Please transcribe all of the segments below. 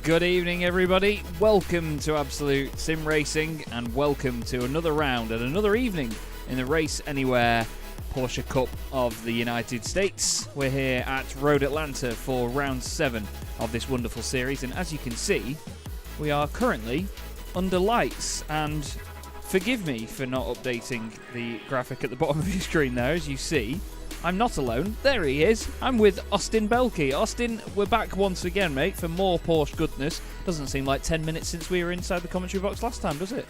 Good evening, everybody. Welcome to Absolute Sim Racing, and welcome to another round and another evening in the Race Anywhere Porsche Cup of the United States. We're here at Road Atlanta for round 7 of this wonderful series, and as you can see, we are currently under lights. And forgive me for not updating the graphic at the bottom of your screen there. As you see, I'm not alone. There he is. I'm with Austin Belkey. Austin, we're back once again, mate, for more Porsche goodness. Doesn't seem like 10 minutes since we were inside the commentary box last time, does it?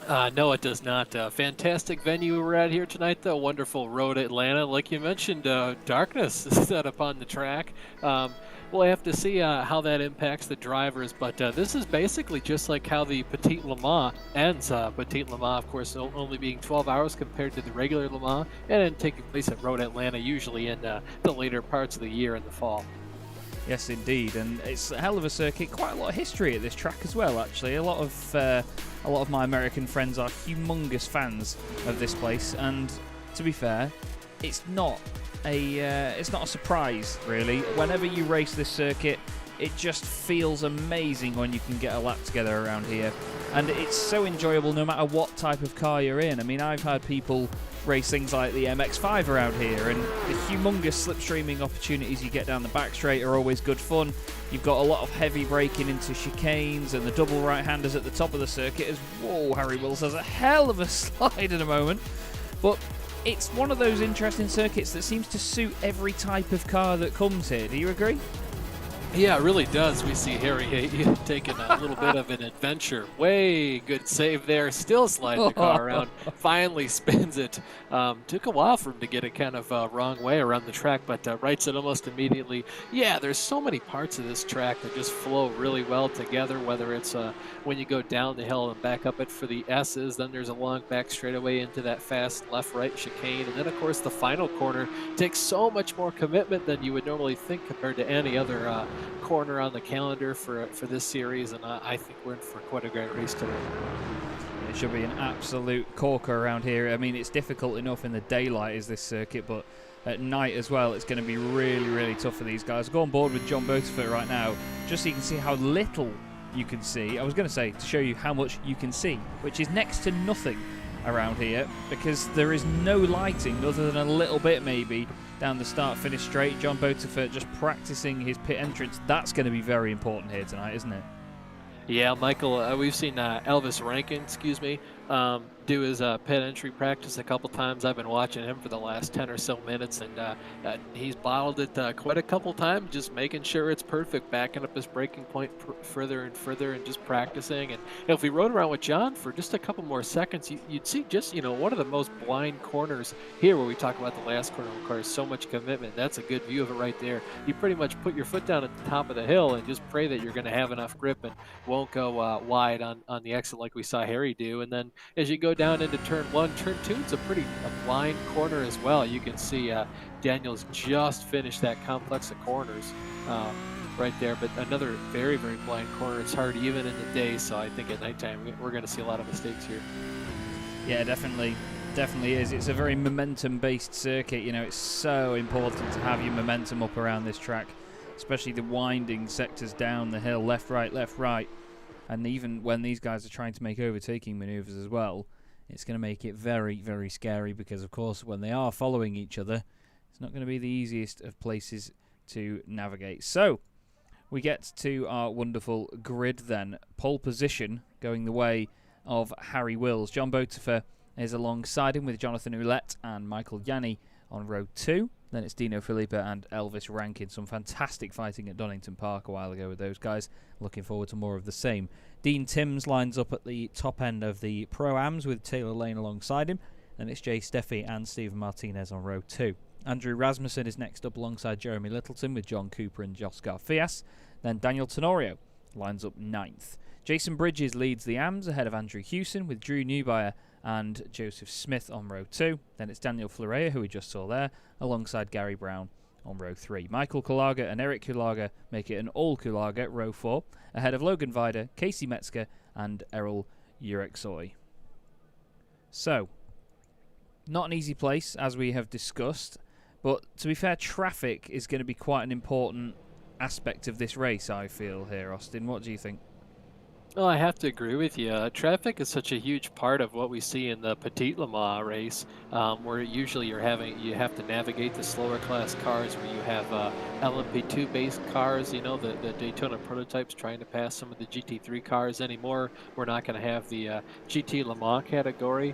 No, it does not. Fantastic venue we're at here tonight, though. Wonderful road Atlanta. Like you mentioned, darkness is set up on the track. We'll have to see how that impacts the drivers, but this is basically just like how the Petit Le Mans ends. Petit Le Mans, of course, only being 12 hours compared to the regular Le Mans, and then taking place at Road Atlanta, usually in the later parts of the year in the fall. Yes, indeed, and it's a hell of a circuit. Quite a lot of history at this track as well. Actually, a lot of my American friends are humongous fans of this place, and to be fair, it's not a surprise really. Whenever you race this circuit, it just feels amazing when you can get a lap together around here, and it's so enjoyable no matter what type of car you're in. I mean, I've had people race things like the MX-5 around here, and the humongous slipstreaming opportunities you get down the back straight are always good fun. You've got a lot of heavy braking into chicanes and the double right-handers at the top of the circuit as, whoa, Harry Wills has a hell of a slide in a moment. But it's one of those interesting circuits that seems to suit every type of car that comes here. Do you agree? Yeah, it really does. We see Harry taking a little bit of an adventure. Way good save there. Still sliding the car around. Finally spins it. Took a while for him to get it kind of wrong way around the track, but rights it almost immediately. Yeah, there's so many parts of this track that just flow really well together, whether it's when you go down the hill and back up it for the S's, then there's a long back straightaway into that fast left-right chicane, and then, of course, the final corner takes so much more commitment than you would normally think compared to any other corner on the calendar for this series, and I think we're in for quite a great race today. It should be an absolute corker around here. I mean, it's difficult enough in the daylight is this circuit, but at night as well, it's going to be really, really tough for these guys. I'll go on board with John Boateford right now, just so you can see how little you can see. I was going to say to show you how much you can see, which is next to nothing around here, because there is no lighting other than a little bit maybe down the start-finish straight. John Boateford just practicing his pit entrance. That's going to be very important here tonight, isn't it? Yeah, Michael, we've seen Elvis Rankin, do his pit entry practice a couple times. I've been watching him for the last 10 or so minutes, and he's bottled it quite a couple times, just making sure it's perfect, backing up his braking point further and further, and just practicing. And if we rode around with John for just a couple more seconds, you'd see just, one of the most blind corners here, where we talk about the last corner requires so much commitment. That's a good view of it right there. You pretty much put your foot down at the top of the hill and just pray that you're going to have enough grip and won't go wide on the exit like we saw Harry do. And then as you go down into turn 1, turn 2, it's a blind corner as well. You can see Daniel's just finished that complex of corners right there, but another very, very blind corner. It's hard even in the day, so I think at nighttime we're going to see a lot of mistakes here. Yeah, definitely is. It's a very momentum-based circuit. It's so important to have your momentum up around this track, especially the winding sectors down the hill, left, right. And even when these guys are trying to make overtaking maneuvers as well, it's going to make it very, very scary, because, of course, when they are following each other, it's not going to be the easiest of places to navigate. So, we get to our wonderful grid then. Pole position going the way of Harry Wills. John Boateford is alongside him with Jonathan Ouellette and Michael Yanni on row 2. Then it's Dino Filippa and Elvis Rankin. Some fantastic fighting at Donington Park a while ago with those guys. Looking forward to more of the same. Dean Timms lines up at the top end of the Pro-Ams with Taylor Lane alongside him. Then it's Jay Steffi and Steven Martinez on row 2. Andrew Rasmussen is next up alongside Jeremy Littleton with John Cooper and Joscar Fias. Then Daniel Tenorio lines up 9th. Jason Bridges leads the AMS ahead of Andrew Hewson with Drew Newbyer and Joseph Smith on row 2. Then it's Daniel Florea, who we just saw there, alongside Gary Brown on row 3. Michael Kulaga and Eric Kulaga make it an all-Kulaga, row 4, ahead of Logan Vida, Casey Metzger, and Errol Ureksoy. So, not an easy place, as we have discussed, but to be fair, traffic is going to be quite an important aspect of this race, I feel, here, Austin. What do you think? Well, I have to agree with you. Traffic is such a huge part of what we see in the Petit Le Mans race, where usually you have to navigate the slower class cars, where you have LMP2 based cars. You know, the Daytona prototypes trying to pass some of the GT3 cars anymore. We're not going to have the GT Le Mans category,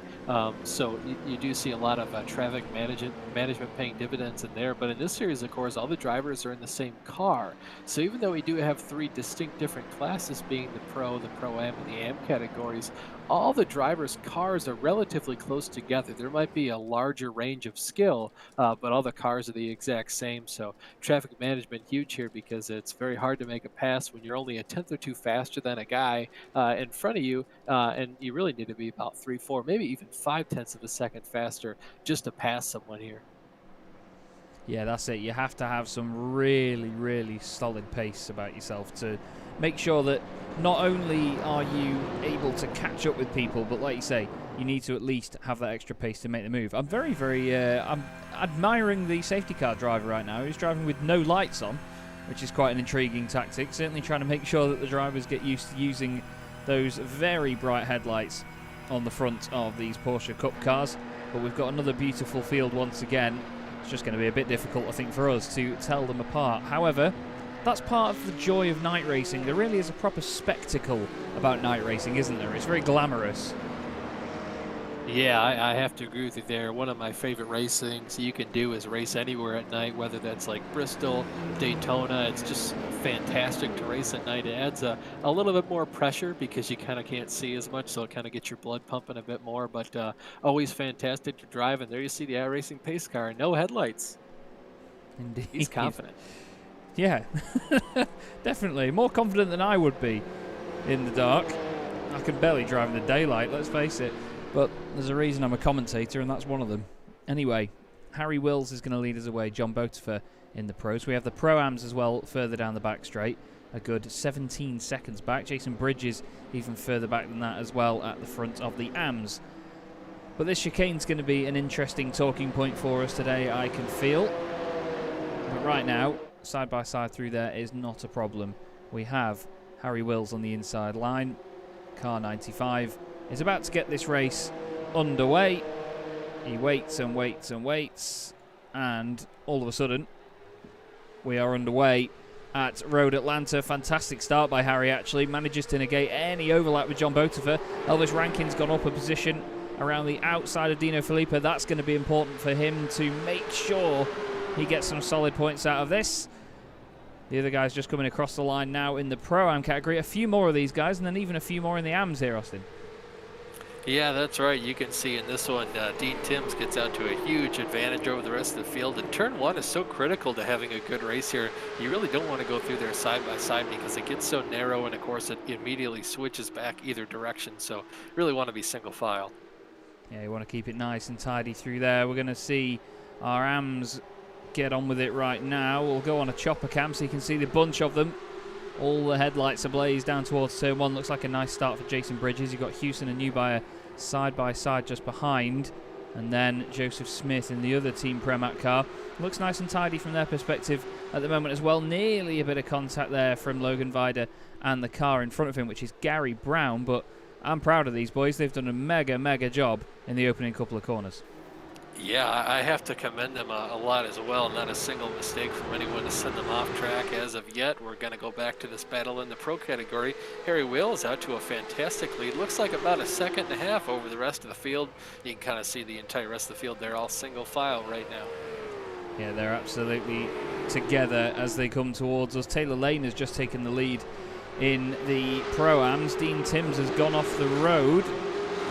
so you do see a lot of traffic management paying dividends in there. But in this series, of course, all the drivers are in the same car. So even though we do have three distinct different classes, being the Pro, the Pro-Am, and the Am categories, all the drivers' cars are relatively close together. There might be a larger range of skill, but all the cars are the exact same. So traffic management huge here, because it's very hard to make a pass when you're only a tenth or two faster than a guy in front of you, and you really need to be about 3, 4, maybe even 5/10ths of a second faster just to pass someone here. Yeah, that's it. You have to have some really, really solid pace about yourself to make sure that not only are you able to catch up with people, but like you say, you need to at least have that extra pace to make the move. I'm I'm admiring the safety car driver right now. He's driving with no lights on, which is quite an intriguing tactic. Certainly trying to make sure that the drivers get used to using those very bright headlights on the front of these Porsche Cup cars. But we've got another beautiful field once again. It's just going to be a bit difficult, I think, for us to tell them apart. However, that's part of the joy of night racing. There really is a proper spectacle about night racing, isn't there? It's very glamorous. Yeah, I have to agree with you there. One of my favorite race things you can do is race anywhere at night, whether that's like Bristol, Daytona. It's just fantastic to race at night. It adds a little bit more pressure because you kind of can't see as much, so it kind of gets your blood pumping a bit more, but always fantastic to drive. And there you see the iRacing pace car, no headlights. Indeed. He's confident. Yeah, definitely. More confident than I would be in the dark. I can barely drive in the daylight, let's face it. But there's a reason I'm a commentator, and that's one of them. Anyway, Harry Wills is going to lead us away. John Botifer in the pros. We have the Pro-Ams as well further down the back straight. A good 17 seconds back. Jason Bridges even further back than that as well at the front of the Ams. But this chicane's going to be an interesting talking point for us today, I can feel. But right now, side by side through there is not a problem. We have Harry Wills on the inside line. Car 95 is about to get this race underway. He waits and waits and waits, and all of a sudden we are underway at Road Atlanta. Fantastic start by Harry, actually. Manages to negate any overlap with John Botifer. Elvis Rankin's gone up a position around the outside of Dino Filippo. That's going to be important for him to make sure he gets some solid points out of this. The other guys just coming across the line now in the Pro-Am category. A few more of these guys, and then even a few more in the Ams here, Austin. Yeah, that's right. You can see in this one, Dean Timms gets out to a huge advantage over the rest of the field. And turn one is so critical to having a good race here. You really don't want to go through there side by side because it gets so narrow, and of course it immediately switches back either direction. So really want to be single file. Yeah, you want to keep it nice and tidy through there. We're going to see our Ams get on with it right now. We'll go on a chopper cam so you can see the bunch of them. All the headlights ablaze down towards turn one. Looks like a nice start for Jason Bridges. You've got Hewson and Newbuyer side by side just behind. And then Joseph Smith in the other Team Premac car. Looks nice and tidy from their perspective at the moment as well. Nearly a bit of contact there from Logan Vida and the car in front of him, which is Gary Brown. But I'm proud of these boys. They've done a mega job in the opening couple of corners. Yeah, I have to commend them a lot as well. Not a single mistake from anyone to send them off track as of yet. We're going to go back to this battle in the pro category. Harry Wills out to a fantastic lead. Looks like about a second and a half over the rest of the field. You can kind of see the entire rest of the field. They're all single file right now. Yeah, they're absolutely together as they come towards us. Taylor Lane has just taken the lead in the Pro-Ams. Dean Timms has gone off the road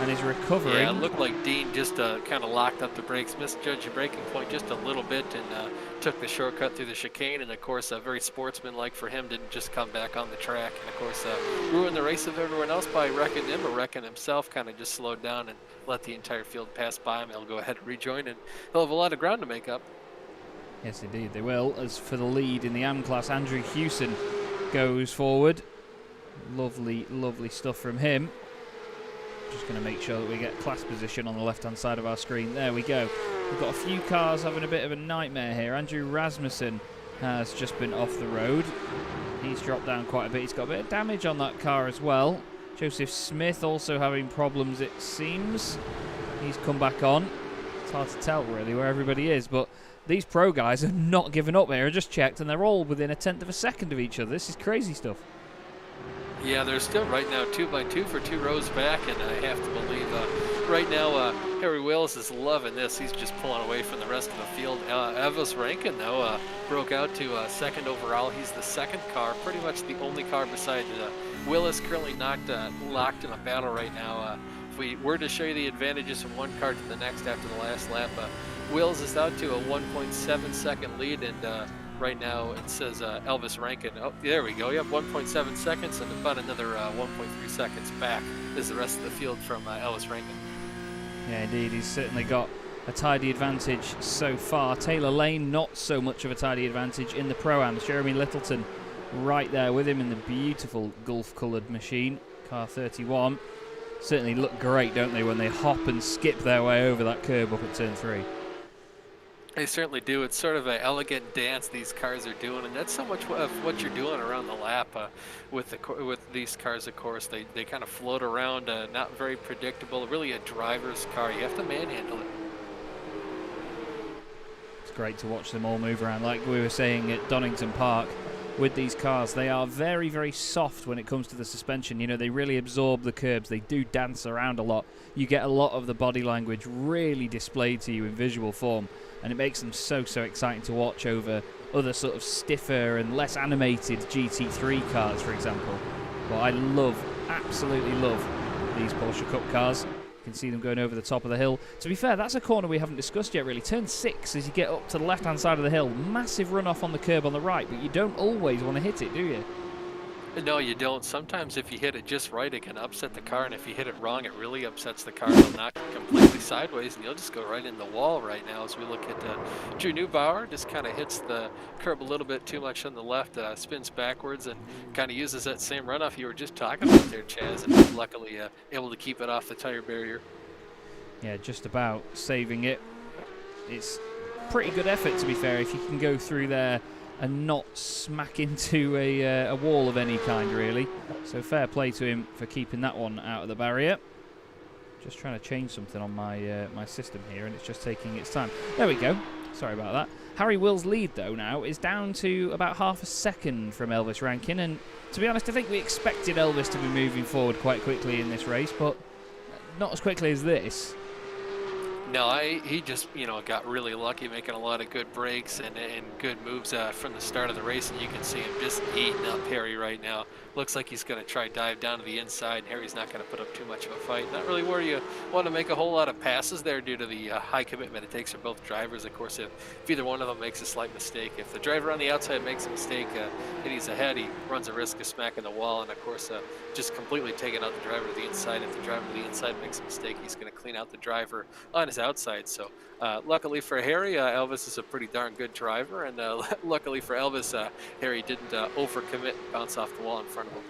and is recovering. Yeah, it looked like Dean just kind of locked up the brakes, misjudged the braking point just a little bit, and took the shortcut through the chicane. And of course, very sportsmanlike for him, didn't just come back on the track. And of course, ruined the race of everyone else by wrecking him, or wrecking himself. Kind of just slowed down and let the entire field pass by him. He'll go ahead and rejoin, and he'll have a lot of ground to make up. Yes, indeed, they will. As for the lead in the AM class, Andrew Hewson goes forward. Lovely stuff from him. Just going to make sure that we get class position on the left-hand side of our screen. There we go. We've got a few cars having a bit of a nightmare here. Andrew Rasmussen has just been off the road. He's dropped down quite a bit. He's got a bit of damage on that car as well. Joseph Smith also having problems, it seems. He's come back on. It's hard to tell, really, where everybody is, but these pro guys have not given up here. I just checked, and they're all within a tenth of a second of each other. This is crazy stuff. Yeah, they're still right now 2 by 2 for 2 rows back, and I have to believe right now Harry Wills is loving this. He's just pulling away from the rest of the field. Elvis Rankin, though, broke out to second overall. He's the second car, pretty much the only car beside Willis, currently not locked in a battle right now. If we were to show you the advantages from one car to the next after the last lap, Wills is out to a 1.7 second lead, and right now it says Elvis Rankin. Oh, there we go. Yep, 1.7 seconds and about another 1.3 seconds back is the rest of the field from Elvis Rankin. Yeah, indeed. He's certainly got a tidy advantage so far. Taylor Lane, not so much of a tidy advantage in the Pro-Ams. Jeremy Littleton right there with him in the beautiful Gulf-coloured machine, car 31. Certainly look great, don't they, when they hop and skip their way over that curb up at turn 3. They certainly do. It's sort of an elegant dance these cars are doing, and that's so much of what you're doing around the lap with these cars. Of course, they kind of float around, not very predictable. Really, a driver's car. You have to manhandle it. It's great to watch them all move around, like we were saying at Donington Park. With these cars, they are very, very soft when it comes to the suspension. You know, they really absorb the curbs. They do dance around a lot. You get a lot of the body language really displayed to you in visual form, and it makes them so exciting to watch over other sort of stiffer and less animated GT3 cars, for example. But I absolutely love these Porsche Cup cars. You can see them going over the top of the hill. To be fair, that's a corner we haven't discussed yet, really. Turn 6, as you get up to the left-hand side of the hill, massive runoff on the curb on the right, but you don't always want to hit it, do you? No, you don't. Sometimes if you hit it just right, it can upset the car, and if you hit it wrong, it really upsets the car. It'll knock it completely sideways, and you'll just go right in the wall right now. As we look at Drew Neubauer, just kind of hits the curb a little bit too much on the left, spins backwards, and kind of uses that same runoff you were just talking about there, Chaz, and luckily able to keep it off the tire barrier. Yeah, just about saving it. It's pretty good effort, to be fair, if you can go through there and not smack into a wall of any kind, really. So fair play to him for keeping that one out of the barrier. Just trying to change something on my my system here, and it's just taking its time. There we go. Sorry about that. Harry Will's lead, though, now is down to about half a second from Elvis Rankin, and to be honest, I think we expected Elvis to be moving forward quite quickly in this race, but not as quickly as this. No, he just, got really lucky, making a lot of good breaks and good moves from the start of the race, and you can see him just eating up Harry right now. Looks like he's going to try dive down to the inside, and Harry's not going to put up too much of a fight. Not really where you want to make a whole lot of passes there due to the high commitment it takes for both drivers. Of course, if either one of them makes a slight mistake, if the driver on the outside makes a mistake and he's ahead, he runs a risk of smacking the wall, and of course, just completely taking out the driver to the inside. If the driver to the inside makes a mistake, he's going to clean out the driver on his outside. So luckily for Harry, Elvis is a pretty darn good driver, and luckily for Elvis, Harry didn't overcommit and bounce off the wall in front of him.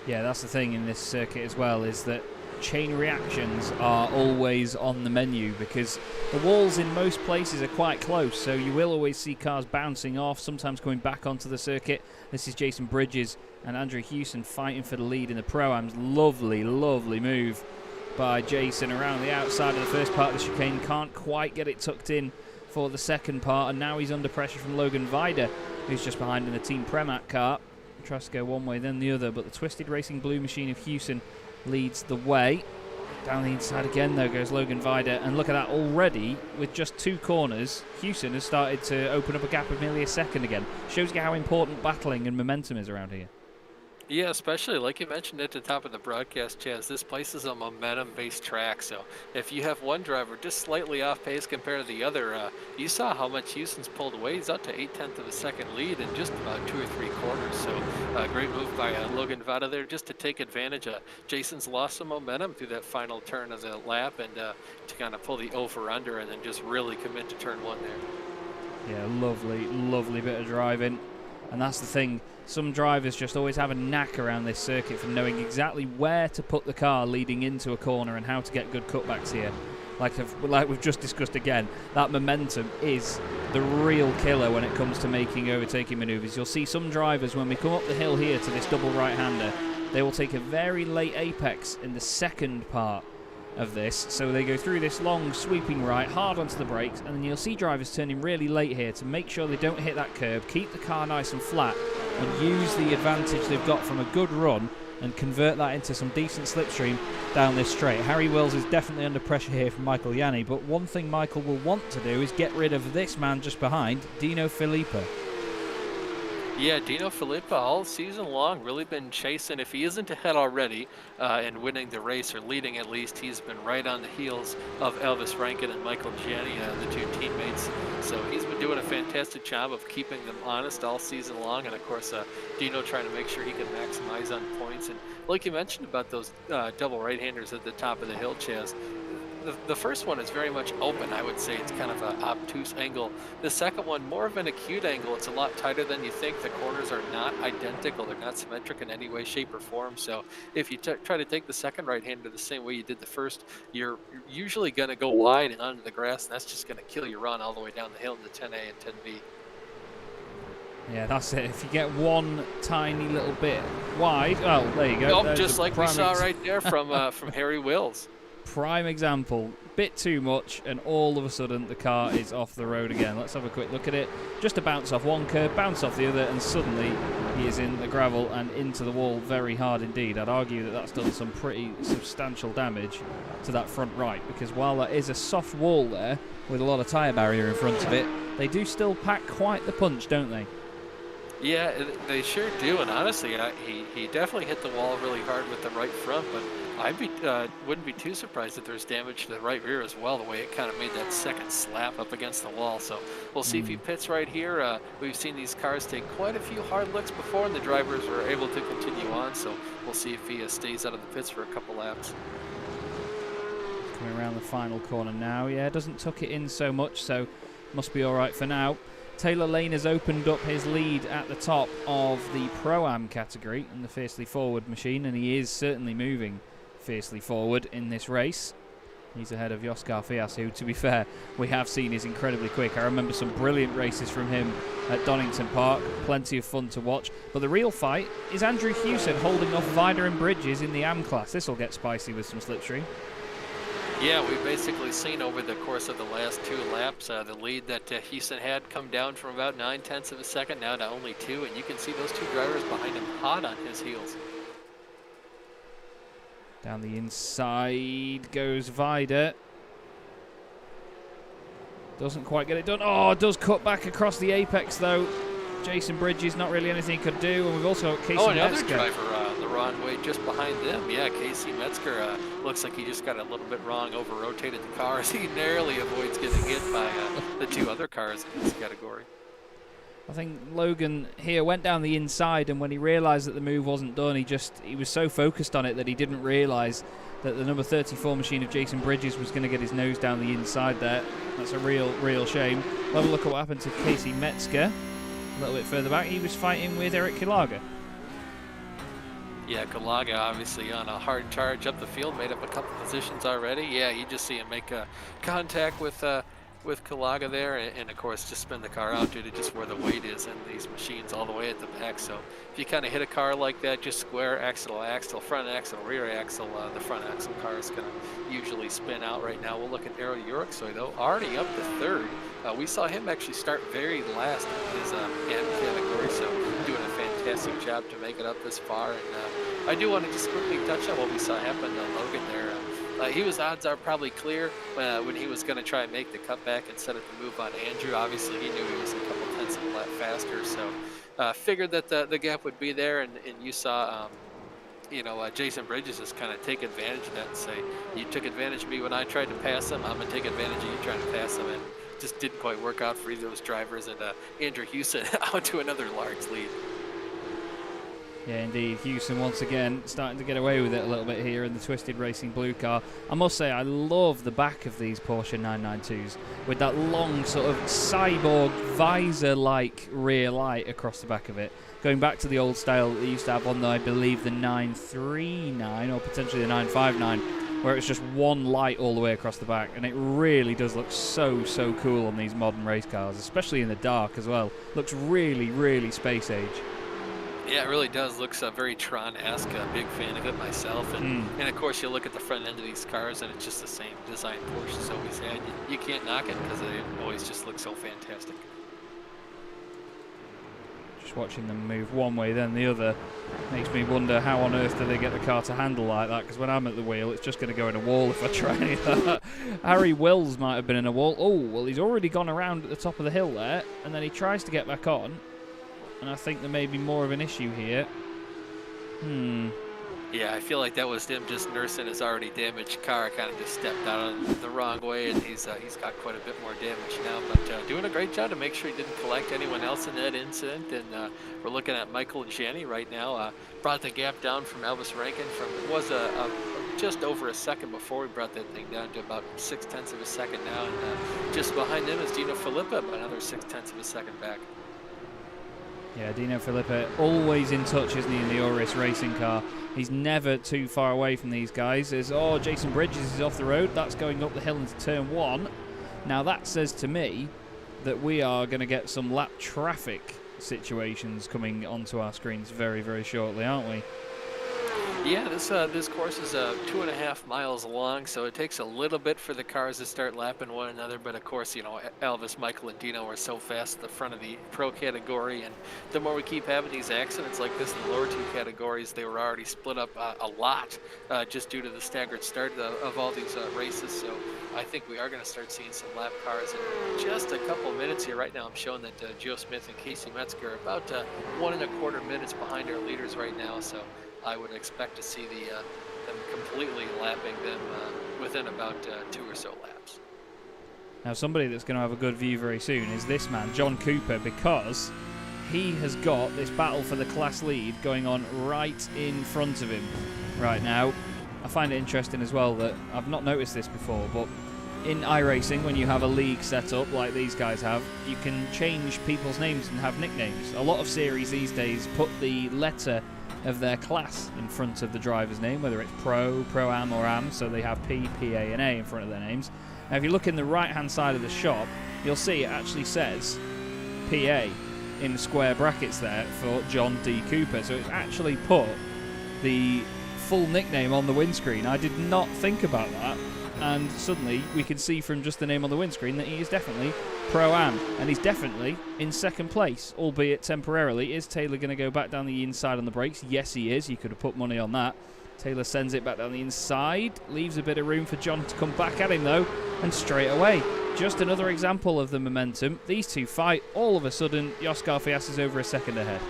Yeah, that's the thing in this circuit as well, is that chain reactions are always on the menu, because the walls in most places are quite close, so you will always see cars bouncing off, sometimes coming back onto the circuit. This is Jason Bridges and Andrew Hewson fighting for the lead in the Pro-Ams. Lovely move by Jason around the outside of the first part of the chicane. Can't quite get it tucked in for the second part, and now he's under pressure from Logan Vida, who's just behind in the Team Premac car. Tries to go one way then the other, but the Twisted Racing Blue machine of Hewson leads the way. Down the inside again, though, goes Logan Vida, and look at that, already with just 2 corners, Hewson has started to open up a gap of nearly a second again. Shows you how important battling and momentum is around here. Yeah, especially like you mentioned at the top of the broadcast, Chaz, this place is a momentum-based track. So if you have one driver just slightly off pace compared to the other, you saw how much Houston's pulled away. He's out to 0.8 of a second lead in just about 2 or 3 corners. So great move by Logan Vada there just to take advantage. Jason's lost some momentum through that final turn of the lap, and to kind of pull the over-under and then just really commit to turn 1 there. Yeah, lovely bit of driving. And that's the thing, some drivers just always have a knack around this circuit from knowing exactly where to put the car leading into a corner and how to get good cutbacks here. like we've just discussed again, that momentum is the real killer when it comes to making overtaking manoeuvres. You'll see some drivers, when we come up the hill here to this double right-hander, they will take a very late apex in the second part of this, so they go through this long sweeping right, hard onto the brakes, and then you'll see drivers turning really late here to make sure they don't hit that curb, keep the car nice and flat, and use the advantage they've got from a good run and convert that into some decent slipstream down this straight. Harry Wills is definitely under pressure here from Michael Yanni, but one thing Michael will want to do is get rid of this man just behind, Dino Filippo. Yeah, Dino Filippo all season long really been chasing. If he isn't ahead already and winning the race, or leading at least, he's been right on the heels of Elvis Rankin and Michael Gianni, the two teammates. So he's been doing a fantastic job of keeping them honest all season long. And of course, Dino trying to make sure he can maximize on points. And like you mentioned about those double right-handers at the top of the hill, Chaz, the first one is very much open. I would say it's kind of an obtuse angle. The second one, more of an acute angle. It's a lot tighter than you think. The corners are not identical. They're not symmetric in any way, shape, or form. So if you try to take the second right-hander the same way you did the first, you're usually going to go wide and onto the grass, and that's just going to kill your run all the way down the hill into 10A and 10B. Yeah, that's it. If you get one tiny little bit wide, oh, there you go. Oh, just like we saw right there from Harry Wills. Prime example, bit too much, and all of a sudden the car is off the road again. Let's have a quick look at it. Just a bounce off one curb, bounce off the other, and suddenly he is in the gravel and into the wall very hard indeed. I'd argue that that's done some pretty substantial damage to that front right, because while that is a soft wall there with a lot of tyre barrier in front of it, they do still pack quite the punch, don't they? Yeah, they sure do, and honestly, he definitely hit the wall really hard with the right front, but I wouldn't be too surprised if there's damage to the right rear as well, the way it kind of made that second slap up against the wall. So we'll see if he pits right here. We've seen these cars take quite a few hard licks before, and the drivers were able to continue on, so we'll see if he stays out of the pits for a couple laps. Coming around the final corner now. Yeah, doesn't tuck it in so much, so must be all right for now. Taylor Lane has opened up his lead at the top of the Pro-Am category in the Fiercely Forward machine, and he is certainly moving fiercely forward in this race. He's ahead of Joskar Fias, who, to be fair, we have seen is incredibly quick. I remember some brilliant races from him at Donington Park, plenty of fun to watch. But the real fight is Andrew Hewson holding off Vida and Bridges in the AM class. This will get spicy with some slipstream. Yeah, we've basically seen over the course of the last two laps the lead that Hewson had come down from about 9/10 of a second now to only 2, and you can see those two drivers behind him hot on his heels. Down the inside goes Vida. Doesn't quite get it done. Oh, it does cut back across the apex though. Jason Bridges, not really anything he could do. And we've also got Casey another Metzger. Driver, the wrong way just behind them. Yeah, Casey Metzger looks like he just got a little bit wrong, over-rotated the car as he narrowly avoids getting hit by the two other cars in this category. I think Logan here went down the inside, and when he realised that the move wasn't done, he was so focused on it that he didn't realise that the number 34 machine of Jason Bridges was going to get his nose down the inside there. That's a real shame. We'll have a look at what happened to Casey Metzger. A little bit further back, he was fighting with Eric Kilaga. Yeah, Kilaga obviously on a hard charge up the field, made up a couple positions already. Yeah, you just see him make contact with Kilaga there, and of course just spin the car out due to just where the weight is in these machines all the way at the back. So if you kind of hit a car like that, just square axle, front axle, rear axle, the front axle car is going to usually spin out right now. We'll look at Arrow Yuriksoy though, already up to third. We saw him actually start very last in his AM category, so doing a fantastic job to make it up this far. And I do want to just quickly touch on what we saw happen to Logan there. He was odds are probably clear when he was going to try and make the cutback and set up the move on Andrew. Obviously, he knew he was a couple tenths of a lap faster, so figured that the gap would be there. And you saw, Jason Bridges just kind of take advantage of that and say, you took advantage of me when I tried to pass him. I'm going to take advantage of you trying to pass him. And just didn't quite work out for either of those drivers. And Andrew Hewson out to another large lead. Yeah, indeed. Hewson once again starting to get away with it a little bit here in the Twisted Racing blue car. I must say, I love the back of these Porsche 992s with that long sort of cyborg visor-like rear light across the back of it. Going back to the old style that they used to have on, I believe, the 939 or potentially the 959 where it's just one light all the way across the back, and it really does look so cool on these modern race cars, especially in the dark as well. Looks really space age. Yeah, it really does. Looks very Tron-esque. A big fan of it myself. And of course, you look at the front end of these cars, and it's just the same design Porsche's always had. You can't knock it because they always just look so fantastic. Just watching them move one way then the other makes me wonder how on earth do they get the car to handle like that, because when I'm at the wheel it's just going to go in a wall if I try any of that. Harry Wills might have been in a wall. Oh, well, he's already gone around at the top of the hill there, and then he tries to get back on, and I think there may be more of an issue here. Yeah, I feel like that was him just nursing his already damaged car. Kind of just stepped out on the wrong way, and he's got quite a bit more damage now. But doing a great job to make sure he didn't collect anyone else in that incident. And we're looking at Michael Janney right now. Brought the gap down from Elvis Rankin from it was just over a second before we brought that thing down to about 0.6 of a second now. And just behind him is Dino Filippa, about another 0.6 of a second back. Yeah, Dino Filippa always in touch, isn't he, in the Auris racing car. He's never too far away from these guys. There's, Jason Bridges is off the road. That's going up the hill into turn 1. Now that says to me that we are going to get some lap traffic situations coming onto our screens very shortly, aren't we? Yeah, this course is 2.5 miles long, so it takes a little bit for the cars to start lapping one another. But of course, you know, Elvis, Michael, and Dino are so fast at the front of the pro category, and the more we keep having these accidents like this in the lower two categories, they were already split up a lot just due to the staggered start of all these races. So I think we are going to start seeing some lap cars in just a couple minutes here. Right now, I'm showing that Joe Smith and Casey Metzger are about 1.25 minutes behind our leaders right now. So I would expect to see them completely lapping them within about 2 or so laps. Now, somebody that's going to have a good view very soon is this man, John Cooper, because he has got this battle for the class lead going on right in front of him right now. I find it interesting as well that I've not noticed this before, but in iRacing, when you have a league set up like these guys have, you can change people's names and have nicknames. A lot of series these days put the letter of their class in front of the driver's name, whether it's Pro, Pro-Am, or Am, so they have P, PA, and A in front of their names. Now, if you look in the right-hand side of the shop, you'll see it actually says PA in square brackets there for John D. Cooper, so it's actually put the full nickname on the windscreen. I did not think about that, and suddenly we can see from just the name on the windscreen that he is definitely Pro-Am, and he's definitely in second place, albeit temporarily. Is Taylor going to go back down the inside on the brakes? Yes, he is. You could have put money on that. Taylor sends it back down the inside, leaves a bit of room for John to come back at him, though, and straight away, just another example of the momentum. These two fight. All of a sudden, Joskar Fias is over a second ahead.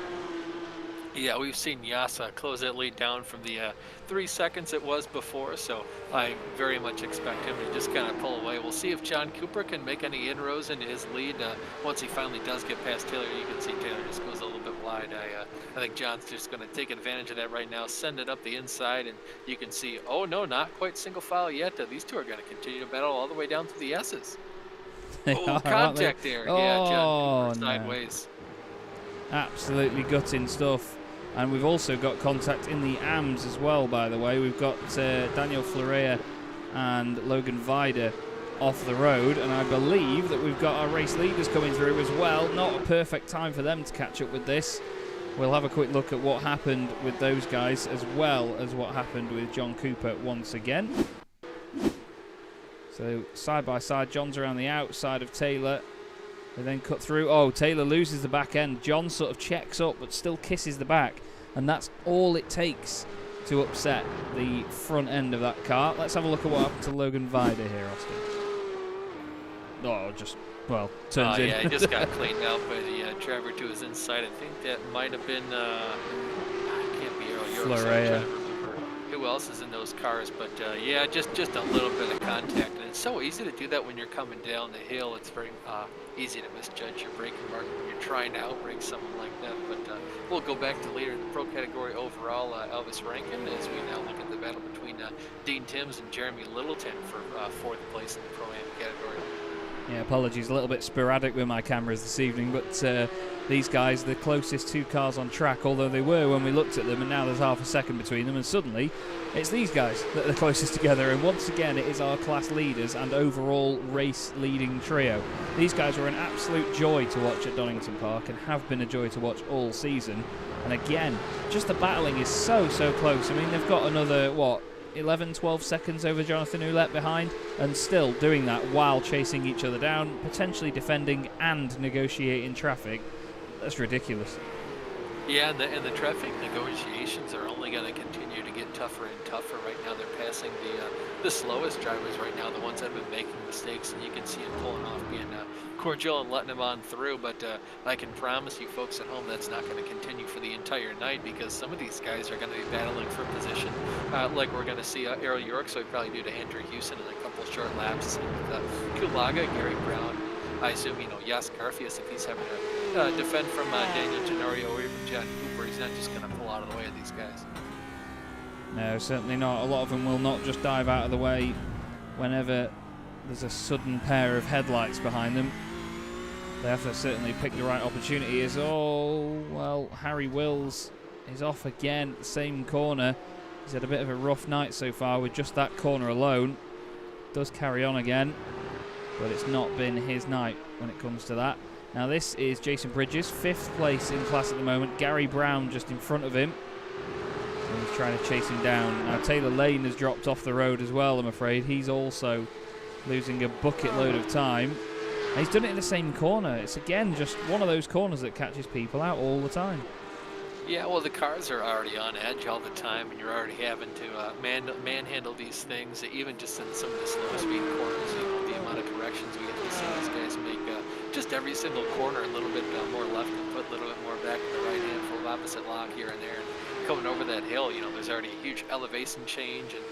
Yeah, we've seen Yasa close that lead down from the 3 seconds it was before, so I very much expect him to just kind of pull away. We'll see if John Cooper can make any inroads into his lead. Once he finally does get past Taylor, you can see Taylor just goes a little bit wide. I think John's just going to take advantage of that right now, send it up the inside, and you can see, oh no, not quite single file yet. These two are going to continue to battle all the way down to the S's. Oh, contact there. Yeah, John Cooper sideways. No. Absolutely gutting stuff. And we've also got contact in the AMs as well, by the way. We've got Daniel Florea and Logan Vida off the road, and I believe that we've got our race leaders coming through as well. Not a perfect time for them to catch up with this. We'll have a quick look at what happened with those guys as well as what happened with John Cooper once again. So side by side, John's around the outside of Taylor. They then cut through. Oh, Taylor loses the back end. John sort of checks up but still kisses the back. And that's all it takes to upset the front end of that car. Let's have a look at what happened to Logan Vida here, Austin. Oh, just, well, turns in. Yeah, he just got cleaned out by the driver to his inside. I think that might have been, can't be Florea. Who else is in those cars, but yeah, just a little bit of contact, and it's so easy to do that when you're coming down the hill. It's very easy to misjudge your braking mark when you're trying to outbrake someone like that. But we'll go back to leader in the pro category overall, Elvis Rankin, as we now look at the battle between Dean Timms and Jeremy Littleton for 4th place in the pro-am category. Yeah, apologies, a little bit sporadic with my cameras this evening, but these guys, the closest two cars on track, although they were when we looked at them, and now there's half a second between them, and suddenly it's these guys that are the closest together, and once again it is our class leaders and overall race leading trio. These guys were an absolute joy to watch at Donington Park and have been a joy to watch all season, and again, just the battling is so close. I mean, they've got another, 11-12 seconds over Jonathan Ouellette behind, and still doing that while chasing each other down, potentially defending and negotiating traffic. That's ridiculous. Yeah, and the traffic negotiations are only going to continue to get tougher and tougher. Right now they're passing the slowest drivers right now, the ones that have been making mistakes, and you can see them pulling off, being cordial and letting them on through. But I can promise you folks at home that's not going to continue for the entire night, because some of these guys are going to be battling for position, like we're going to see Errol York, so we probably do to Andrew Houston in a couple short laps. Kulaga, Gary Brown, I assume, Jas Garfias, if he's having to defend from Daniel Tenorio or even John Cooper, he's not just going to pull out of the way of these guys. No, certainly not. A lot of them will not just dive out of the way whenever there's a sudden pair of headlights behind them. They have to certainly pick the right opportunity. Harry Wills is off again at the same corner. He's had a bit of a rough night so far with just that corner alone. Does carry on again, but it's not been his night when it comes to that. Now this is Jason Bridges, 5th place in class at the moment. Gary Brown just in front of him. And he's trying to chase him down. Now Taylor Lane has dropped off the road as well, I'm afraid. He's also losing a bucket load of time. And he's done it in the same corner. It's again just one of those corners that catches people out all the time. Yeah, well, the cars are already on edge all the time, and you're already having to manhandle these things, even just in some of the slow speed corners. The amount of corrections we have to see these guys make, just every single corner a little bit more left and put a little bit more back to the right hand, full opposite lock here and there. And coming over that hill, there's already a huge elevation change, and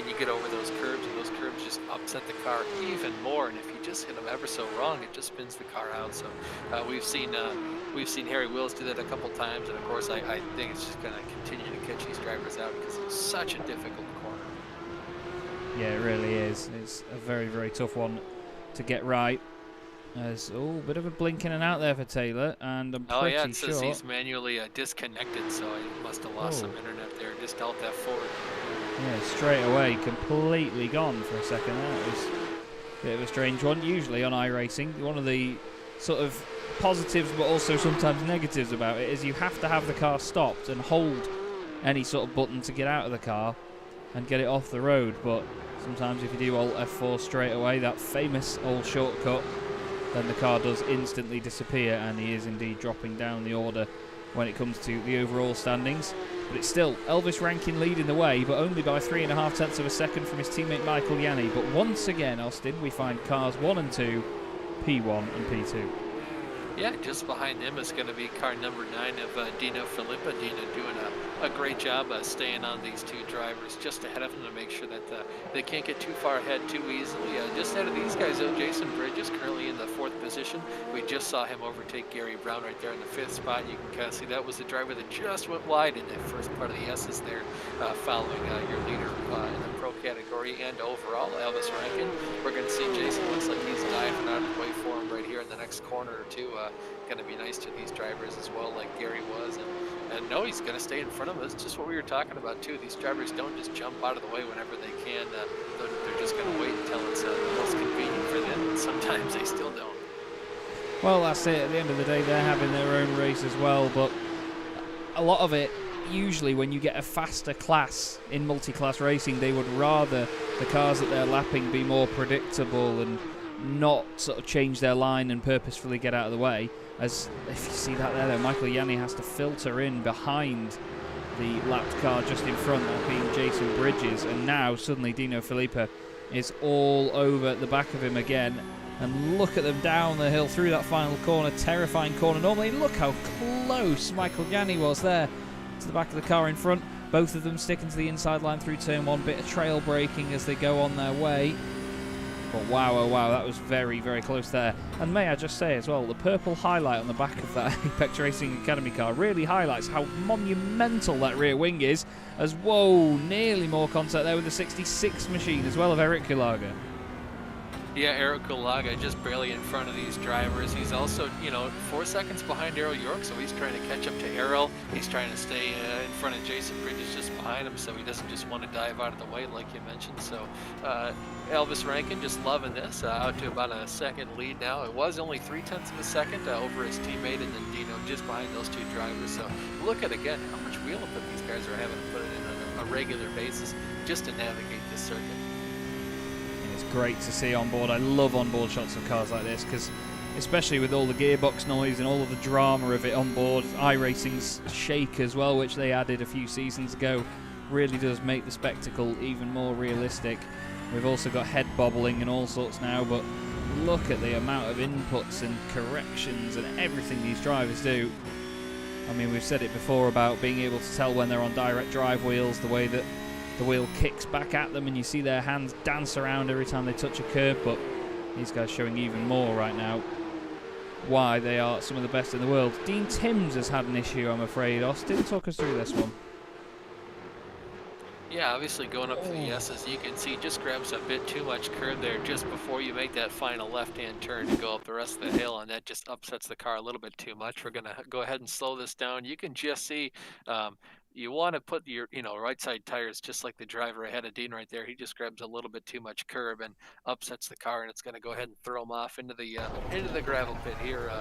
you get over those curbs, and those curbs just upset the car even more. And if you just hit them ever so wrong, it just spins the car out. So we've seen Harry Wills do that a couple times, and of course I think it's just going to continue to catch these drivers out because it's such a difficult corner. Yeah, it really is. It's a very tough one to get right. There's a bit of a blink in and out there for Taylor, and I'm pretty it sure says he's manually disconnected, so he must have lost some internet there. Just Alt F4. Yeah, straight away, completely gone for a second. That was a bit of a strange one. Usually on iRacing, one of the sort of positives but also sometimes negatives about it is you have to have the car stopped and hold any sort of button to get out of the car and get it off the road. But sometimes if you do Alt F4 straight away, that famous old shortcut, then the car does instantly disappear, and he is indeed dropping down the order when it comes to the overall standings. But it's still Elvis Rankin leading the way, but only by 3.5 tenths of a second from his teammate Michael Yanni. But once again, Austin, we find cars 1 and 2, P1 and P2. Yeah, just behind them is going to be car number 9 of Dino Filippa. Dino doing a great job staying on these two drivers just ahead of them to make sure that they can't get too far ahead too easily. Just ahead of these guys, though, Jason Bridges currently in the 4th position. We just saw him overtake Gary Brown right there in the 5th spot. You can kind of see that was the driver that just went wide in that first part of the S's there, following your leader in the pro category and overall, Elvis Rankin. We're going to see Jason looks like he's diving out of the way for him right here in the next corner or two. Going to be nice to these drivers as well, like Gary was, and no, he's going to stay in front of us. Just what we were talking about too. These drivers don't just jump out of the way whenever they can. They're just going to wait until it's the most convenient for them, and sometimes they still don't. Well, that's it. At the end of the day, they're having their own race as well, but a lot of it, usually when you get a faster class in multi-class racing, they would rather the cars that they're lapping be more predictable and not sort of change their line and purposefully get out of the way. As if you see that there, Michael Yanni has to filter in behind the lapped car just in front, that being Jason Bridges, and now suddenly Dino Filippa is all over the back of him again. And look at them down the hill through that final corner, terrifying corner. Normally, look how close Michael Yanni was there to the back of the car in front. Both of them sticking to the inside line through turn 1, bit of trail braking as they go on their way. But wow, oh wow, that was very close there. And may I just say as well, the purple highlight on the back of that Apex Racing Academy car really highlights how monumental that rear wing is. As whoa, nearly more contact there with the 66 machine as well of Eric Kulaga. Yeah, Eric Gulaga just barely in front of these drivers. He's also, 4 seconds behind Errol York, so he's trying to catch up to Errol. He's trying to stay in front of Jason Bridges just behind him, so he doesn't just want to dive out of the way like you mentioned. So Elvis Rankin just loving this, out to about a second lead now. It was only 0.3 of a second over his teammate, and then Dino just behind those two drivers. So look at, again, how much wheel input these guys are having to put it in on a regular basis just to navigate this circuit. Great to see on board. I love onboard shots of cars like this because, especially with all the gearbox noise and all of the drama of it on board, iRacing's shake as well, which they added a few seasons ago, really does make the spectacle even more realistic. We've also got head bobbling and all sorts now, but look at the amount of inputs and corrections and everything these drivers do. I mean, we've said it before about being able to tell when they're on direct drive wheels, the way that the wheel kicks back at them and you see their hands dance around every time they touch a curb, but these guys showing even more right now why they are some of the best in the world. Dean Timms has had an issue, I'm afraid. Austin, talk us through this one. Yeah, obviously going up for the S's, you can see just grabs a bit too much curb there just before you make that final left-hand turn to go up the rest of the hill, and that just upsets the car a little bit too much. We're going to go ahead and slow this down. You can just see you want to put your, right side tires just like the driver ahead of Dean right there. He just grabs a little bit too much curb and upsets the car, and it's going to go ahead and throw him off into the gravel pit here.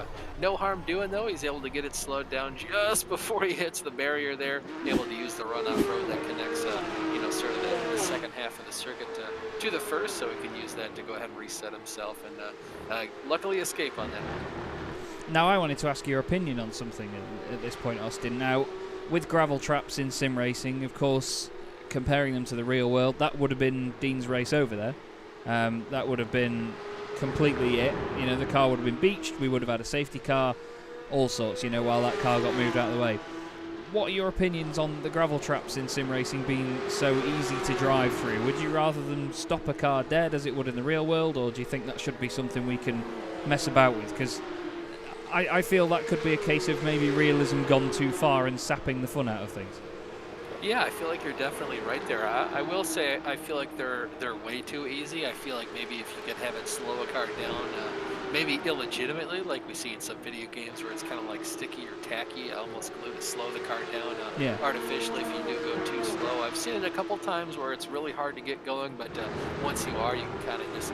No harm doing though. He's able to get it slowed down just before he hits the barrier there. Able to use the runoff road that connects, sort of the second half of the circuit to the first, so he can use that to go ahead and reset himself and luckily escape on that. Now, I wanted to ask your opinion on something at this point, Austin. Now, with gravel traps in sim racing, of course, comparing them to the real world, that would have been Dean's race over there. That would have been completely it. The car would have been beached, we would have had a safety car, all sorts, while that car got moved out of the way. What are your opinions on the gravel traps in sim racing being so easy to drive through? Would you rather them stop a car dead as it would in the real world, or do you think that should be something we can mess about with? Because I feel that could be a case of maybe realism gone too far and sapping the fun out of things. Yeah, I feel like you're definitely right there. I will say I feel like they're way too easy. I feel like maybe if you could have it slow a car down, maybe illegitimately, like we see in some video games where it's kind of like sticky or tacky, almost glue to slow the car down artificially if you do go too slow. I've seen it a couple times where it's really hard to get going, but once you are, you can kind of just,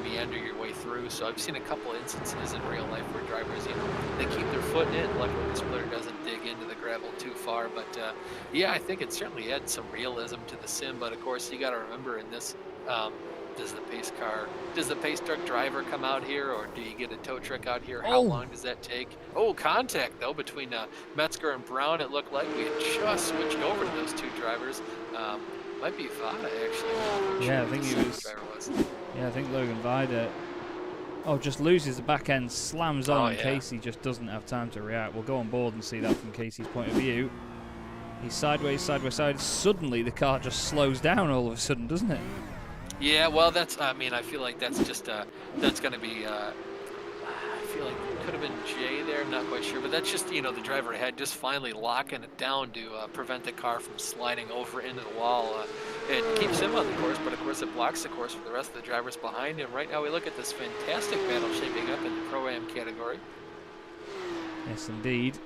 meander your way through. So I've seen a couple instances in real life where drivers, they keep their foot in it. Luckily the splitter doesn't dig into the gravel too far, but yeah, I think it certainly adds some realism to the sim, but of course you got to remember in this, does the pace truck driver come out here, or do you get a tow truck out here? How long does that take? Contact though between Metzger and Brown. It looked like we had just switched over to those two drivers. Might be Vada actually. Yeah, I think he was. Yeah, I think Logan Vida. Just loses the back end, slams on, and Casey just doesn't have time to react. We'll go on board and see that from Casey's point of view. He's sideways, side. Suddenly the car just slows down all of a sudden, doesn't it? Yeah, well, I feel like that's just, that's going to be, I feel like it could have been Jay there, I'm not quite sure, but that's just, the driver ahead just finally locking it down to prevent the car from sliding over into the wall. It keeps him on the course, but of course it blocks the course for the rest of the drivers behind him. Right now we look at this fantastic battle shaping up in the Pro-Am category. Yes, indeed.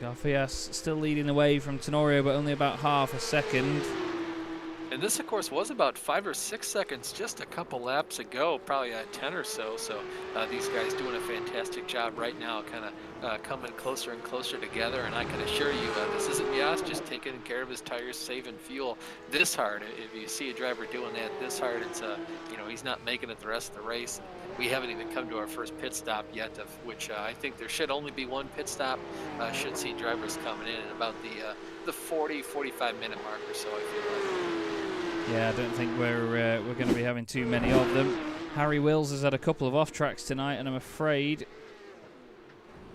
Garfias still leading the way from Tenorio, but only about half a second. And this, of course, was about 5 or 6 seconds just a couple laps ago, probably 10 or so. So these guys doing a fantastic job right now, kind of coming closer and closer together. And I can assure you, this isn't Yas just taking care of his tires, saving fuel this hard. If you see a driver doing that this hard, it's he's not making it the rest of the race. We haven't even come to our first pit stop yet, of which I think there should only be one pit stop. Should see drivers coming in at about the 40-45 minute mark or so, I feel like. Yeah, I don't think we're going to be having too many of them. Harry Wills has had a couple of off tracks tonight, and I'm afraid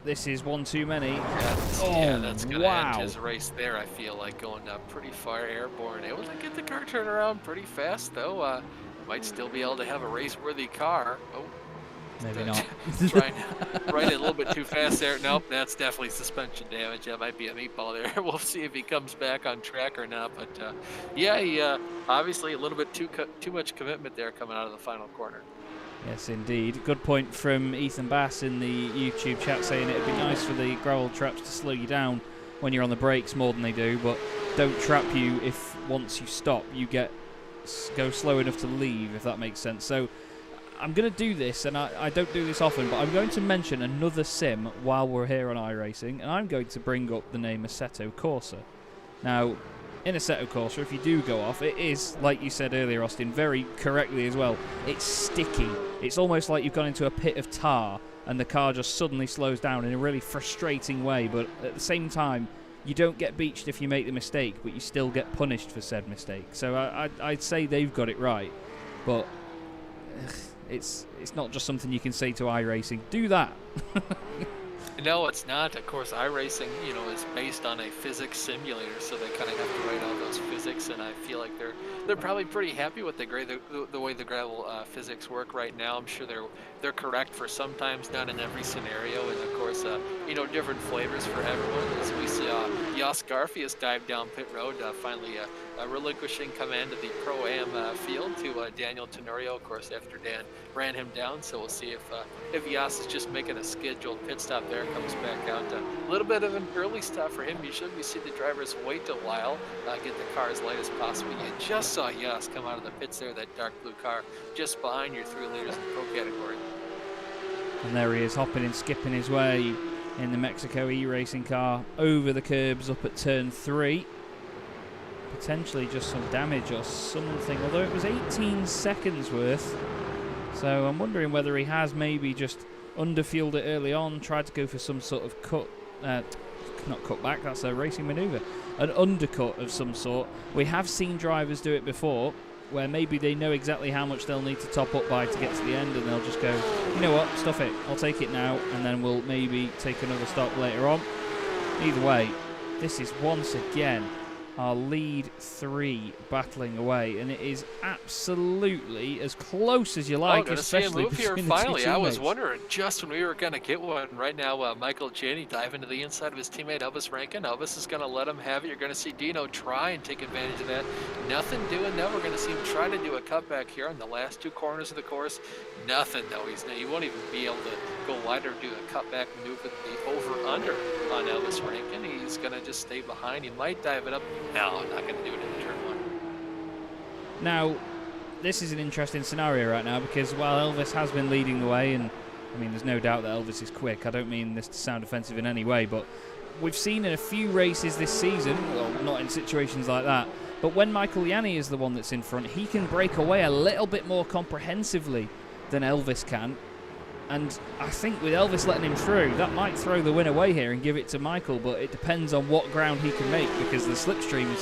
this is one too many. That's going to end his race there. I feel like going pretty far airborne. Able to get the car turned around pretty fast though. Might still be able to have a race-worthy car. Maybe not. Right a little bit too fast there. Nope, that's definitely suspension damage. That might be a meatball there. We'll see if he comes back on track or not. But yeah, he obviously a little bit too much commitment there coming out of the final corner. Yes, indeed. Good point from Ethan Bass in the YouTube chat, saying it'd be nice for the gravel traps to slow you down when you're on the brakes more than they do, but don't trap you if once you stop you go slow enough to leave, if that makes sense. So I'm going to do this, and I don't do this often, but I'm going to mention another sim while we're here on iRacing, and I'm going to bring up the name Assetto Corsa. Now, in Assetto Corsa, if you do go off, it is, like you said earlier, Austin, very correctly as well, it's sticky. It's almost like you've gone into a pit of tar and the car just suddenly slows down in a really frustrating way, but at the same time, you don't get beached if you make the mistake, but you still get punished for said mistake. So I'd say they've got it right, but it's not just something you can say to iRacing. Do that. No, it's not. Of course, iRacing, is based on a physics simulator, so they kind of have to write all those physics, and I feel like they're probably pretty happy with the way the gravel physics work right now. I'm sure they're correct for sometimes, not in every scenario, and of course, different flavors for everyone. As we see, Jos Garfias dive down pit road, finally relinquishing command of the Pro-Am field to Daniel Tenorio, of course, after Dan ran him down. So we'll see if Jos is just making a scheduled pit stop there, comes back out. A little bit of an early stop for him. Usually we see the drivers wait a while, get the car as light as possible. You just saw Jos come out of the pits there, that dark blue car, just behind your 3 liters in the Pro category. And there he is, hopping and skipping his way in the Mexico e-racing car over the curbs up at turn 3. Potentially just some damage or something, although it was 18 seconds worth. So I'm wondering whether he has maybe just underfueled it early on, tried to go for some sort of not cut back, that's a racing manoeuvre, an undercut of some sort. We have seen drivers do it before, where maybe they know exactly how much they'll need to top up by to get to the end, and they'll just go, you know what, stuff it, I'll take it now, and then we'll maybe take another stop later on. Either way, this is once again our lead 3 battling away, and it is absolutely as close as you like, especially move here between finally. the two I was teammates. wondering just when we were going to get one. Right now, Michael Janney diving to the inside of his teammate Elvis Rankin. Elvis is going to let him have it. You're going to see Dino try and take advantage of that. Nothing doing though. We're going to see him try to do a cutback here on the last 2 corners of the course. Nothing though. He won't even be able to go wider, do a cutback maneuver, the over-under on Elvis Rankin. He's going to just stay behind. He might dive it up. No, I'm not going to do it in turn 1. Now, this is an interesting scenario right now, because while Elvis has been leading the way, and I mean, there's no doubt that Elvis is quick. I don't mean this to sound offensive in any way, but we've seen in a few races this season, well, not in situations like that, but when Michael Janney is the one that's in front, he can break away a little bit more comprehensively than Elvis can. And I think with Elvis letting him through, that might throw the win away here and give it to Michael, but it depends on what ground he can make, because the slipstream is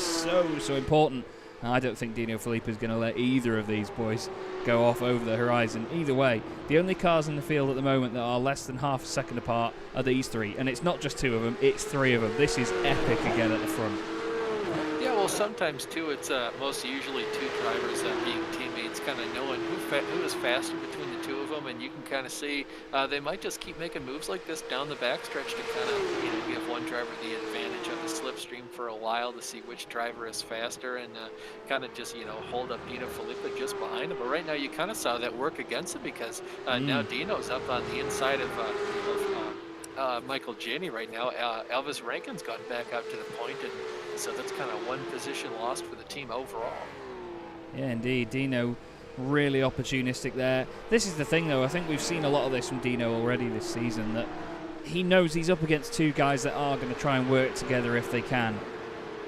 so important. And I don't think Dino Filippo is going to let either of these boys go off over the horizon. Either way, the only cars in the field at the moment that are less than half a second apart are these 3. And it's not just 2 of them, it's 3 of them. This is epic again at the front. Yeah, well, sometimes too, it's most usually 2 drivers being teammates, kind of knowing who is faster between the 2 of them, and you can kind of see they might just keep making moves like this down the backstretch to kind of give one driver the advantage of the slipstream for a while to see which driver is faster, and kind of just hold up Dino Filippo just behind him. But right now you kind of saw that work against him, because now Dino's up on the inside of Michael Janney right now. Elvis Rankin's gone back out to the point, and so that's kind of 1 position lost for the team overall. Yeah, indeed. Dino really opportunistic there. This is the thing, though. I think we've seen a lot of this from Dino already this season, that he knows he's up against 2 guys that are going to try and work together if they can.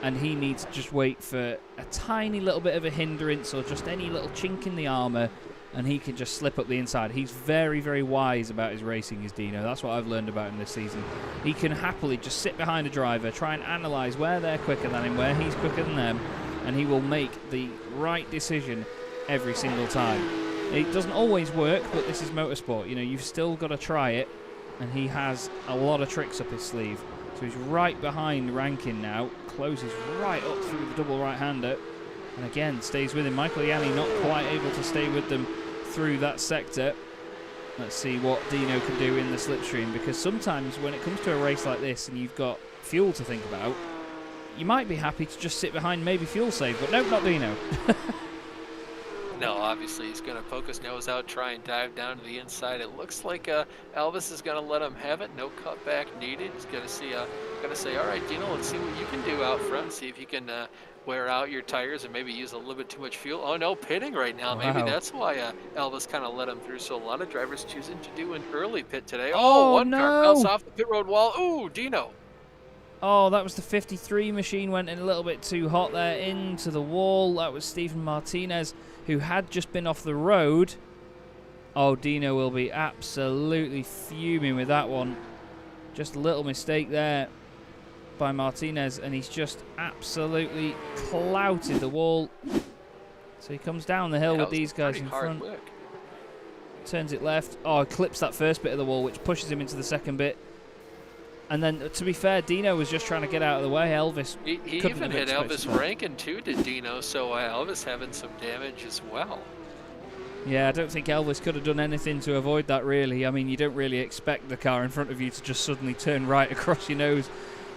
And he needs to just wait for a tiny little bit of a hindrance or just any little chink in the armour, and he can just slip up the inside. He's very, very wise about his racing, is Dino. That's what I've learned about him this season. He can happily just sit behind a driver, try and analyse where they're quicker than him, where he's quicker than them, and he will make the right decision every single time. It doesn't always work, but this is motorsport. You've still got to try it, and he has a lot of tricks up his sleeve. So he's right behind Rankin now, closes right up through the double right-hander, and again stays with him. Michael Janney not quite able to stay with them through that sector. Let's see what Dino can do in the slipstream, because sometimes when it comes to a race like this and you've got fuel to think about, you might be happy to just sit behind, maybe fuel save, but no, not Dino. No, obviously he's going to poke his nose out, try and dive down to the inside. It looks like Elvis is going to let him have it. No cutback needed. He's going to see, say, all right, Dino, let's see what you can do out front. See if you can wear out your tires and maybe use a little bit too much fuel. Oh no, pitting right now. Wow. Maybe that's why Elvis kind of let him through. So a lot of drivers choosing to do an early pit today. Oh, One no. car bounced off the pit road wall. Ooh, Dino. Oh, that was the 53 machine, went in a little bit too hot there into the wall. That was Stephen Martinez, who had just been off the road. Oh, Dino will be absolutely fuming with that one. Just a little mistake there by Martinez, and he's just absolutely clouted the wall. So he comes down the hill with these guys in front. Turns it left. Oh, clips that first bit of the wall, which pushes him into the second bit. And then, to be fair, Dino was just trying to get out of the way. Elvis He even hit Elvis Rankin too, did Dino, so Elvis having some damage as well. Yeah, I don't think Elvis could have done anything to avoid that, really. I mean, you don't really expect the car in front of you to just suddenly turn right across your nose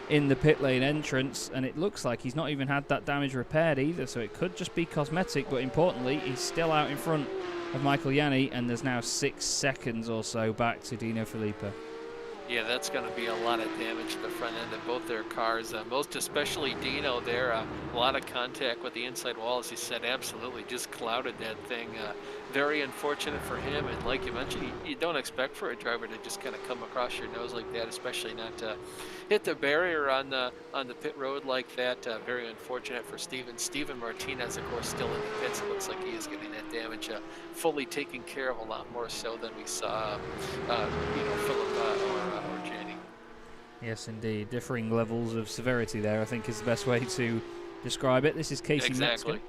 in the pit lane entrance, and it looks like he's not even had that damage repaired either, so it could just be cosmetic, but importantly, he's still out in front of Michael Yanni, and there's now 6 seconds or so back to Dino Filippo. Yeah, that's going to be a lot of damage to the front end of both their cars. Most especially Dino there. A lot of contact with the inside wall, as he said, absolutely just clouded that thing. Very unfortunate for him. And like you mentioned, you don't expect for a driver to just kind of come across your nose like that, especially not to hit the barrier on the pit road like that. Very unfortunate for Steven. Steven Martinez, of course, still in the pits. It looks like he is getting that damage fully taken care of, a lot more so than we saw, Philip or Janney. Yes, indeed. Differing levels of severity there, I think, is the best way to describe it. This is Casey Metzger.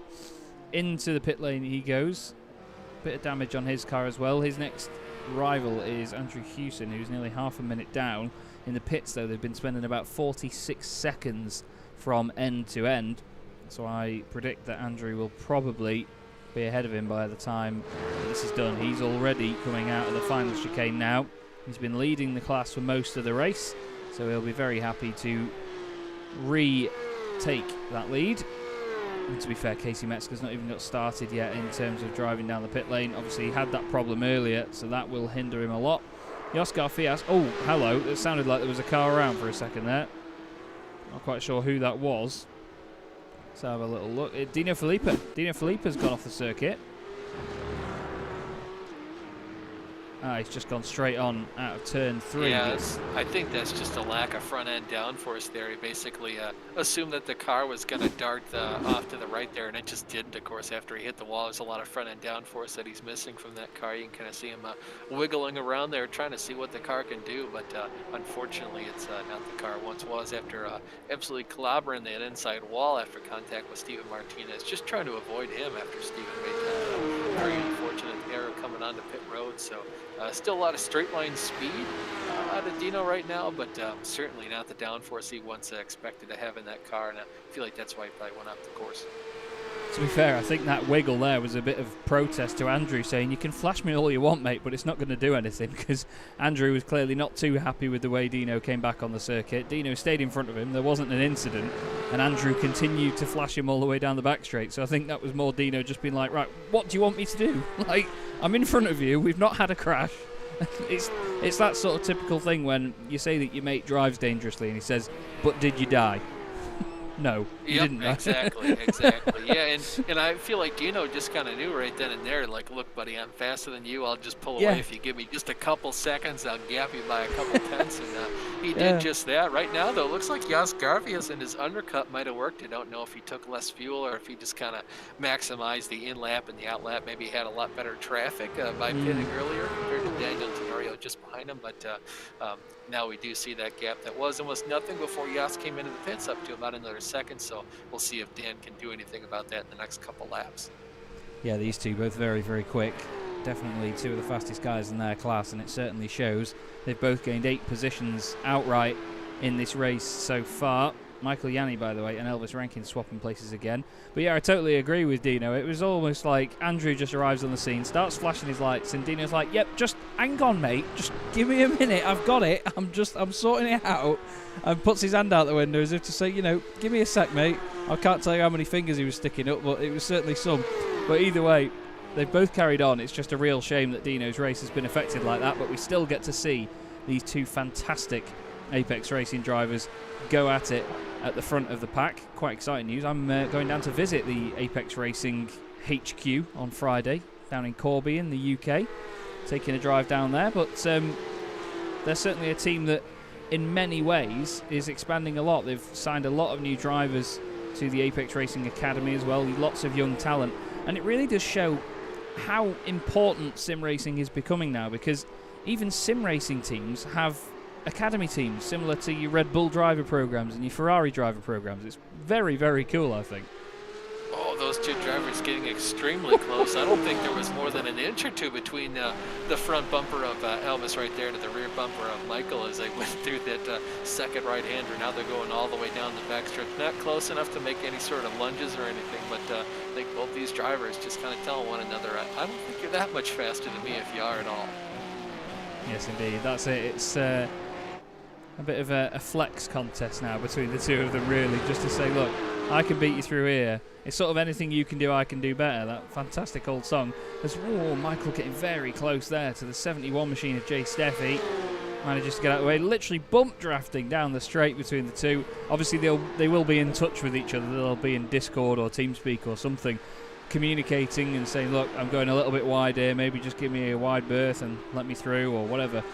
Into the pit lane he goes. Bit of damage on his car as well. His next rival is Andrew Hewson, who's nearly half a minute down. In the pits, though, they've been spending about 46 seconds from end to end. So I predict that Andrew will probably be ahead of him by the time this is done. He's already coming out of the final chicane now. He's been leading the class for most of the race, so he'll be very happy to retake that lead. And to be fair, Casey Metzger's not even got started yet in terms of driving down the pit lane. Obviously, he had that problem earlier, so that will hinder him a lot. Oscar Fias. Oh, hello. It sounded like there was a car around for a second there. Not quite sure who that was. Let's have a little look. Dino Filippo. Dino Filippo's gone off the circuit. He's just gone straight on out of turn 3. Yeah, I think that's just a lack of front-end downforce there. He basically assumed that the car was going to dart off to the right there, and it just didn't, of course, after he hit the wall. There's a lot of front-end downforce that he's missing from that car. You can kind of see him wiggling around there, trying to see what the car can do, but unfortunately, it's not the car it once was after absolutely clobbering that inside wall after contact with Steven Martinez. Just trying to avoid him after Steven made that very unfortunate error coming onto pit road, so... still a lot of straight line speed out of Dino right now, but certainly not the downforce he once expected to have in that car, and I feel like that's why he probably went off the course. To be fair, I think that wiggle there was a bit of protest to Andrew, saying, you can flash me all you want, mate, but it's not going to do anything, because Andrew was clearly not too happy with the way Dino came back on the circuit. Dino stayed in front of him, there wasn't an incident, and Andrew continued to flash him all the way down the back straight, so I think that was more Dino just being like, right, what do you want me to do? Like, I'm in front of you, we've not had a crash. It's that sort of typical thing when you say that your mate drives dangerously and he says, but did you die? No, you didn't. Exactly. Yeah, and I feel like Dino just kind of knew right then and there, like, look, buddy, I'm faster than you. I'll just pull away if you give me just a couple seconds. I'll gap you by a couple tenths, and he did just that. Right now, though, it looks like Jas Garvias and his undercut might have worked. I don't know if he took less fuel or if he just kind of maximized the in-lap and the out-lap. Maybe he had a lot better traffic by pitting earlier compared to Daniel Tenorio just behind him, but now we do see that gap that was almost nothing before Jas came into the pits, up to about another second, so we'll see if Dan can do anything about that in the next couple laps. Yeah, these two both very, very quick. Definitely two of the fastest guys in their class, and it certainly shows. They've both gained 8 positions outright in this race so far. Michael Yanni, by the way, and Elvis Rankin swapping places again. But yeah, I totally agree with Dino. It was almost like Andrew just arrives on the scene, starts flashing his lights, and Dino's like, yep, just hang on, mate. Just give me a minute. I've got it. I'm sorting it out. And puts his hand out the window as if to say, give me a sec, mate. I can't tell you how many fingers he was sticking up, but it was certainly some. But either way, they've both carried on. It's just a real shame that Dino's race has been affected like that, but we still get to see these two fantastic Apex Racing drivers go at it at the front of the pack. Quite exciting news. I'm going down to visit the Apex Racing HQ on Friday down in Corby in the UK, taking a drive down there. But they're certainly a team that in many ways is expanding a lot. They've signed a lot of new drivers to the Apex Racing Academy as well, lots of young talent, and it really does show how important sim racing is becoming now, because even sim racing teams have academy teams similar to your Red Bull driver programs and your Ferrari driver programs. It's very, very cool, I think. Oh, those two drivers getting extremely close. I don't think there was more than an inch or two between the front bumper of Elvis right there to the rear bumper of Michael as they went through that second right-hander. Now they're going all the way down the backstretch. Not close enough to make any sort of lunges or anything, but I think both these drivers just kind of telling one another, I don't think you're that much faster than me if you are at all. Yes, indeed. That's it. It's a bit of a flex contest now between the two of them, really, just to say, look, I can beat you through here. It's sort of anything you can do, I can do better. That fantastic old song. There's Michael getting very close there to the 71 machine of Jay Steffi. Manages to get out of the way. Literally bump drafting down the straight between the two. Obviously, they will be in touch with each other. They'll be in Discord or TeamSpeak or something, communicating and saying, look, I'm going a little bit wide here. Maybe just give me a wide berth and let me through or whatever.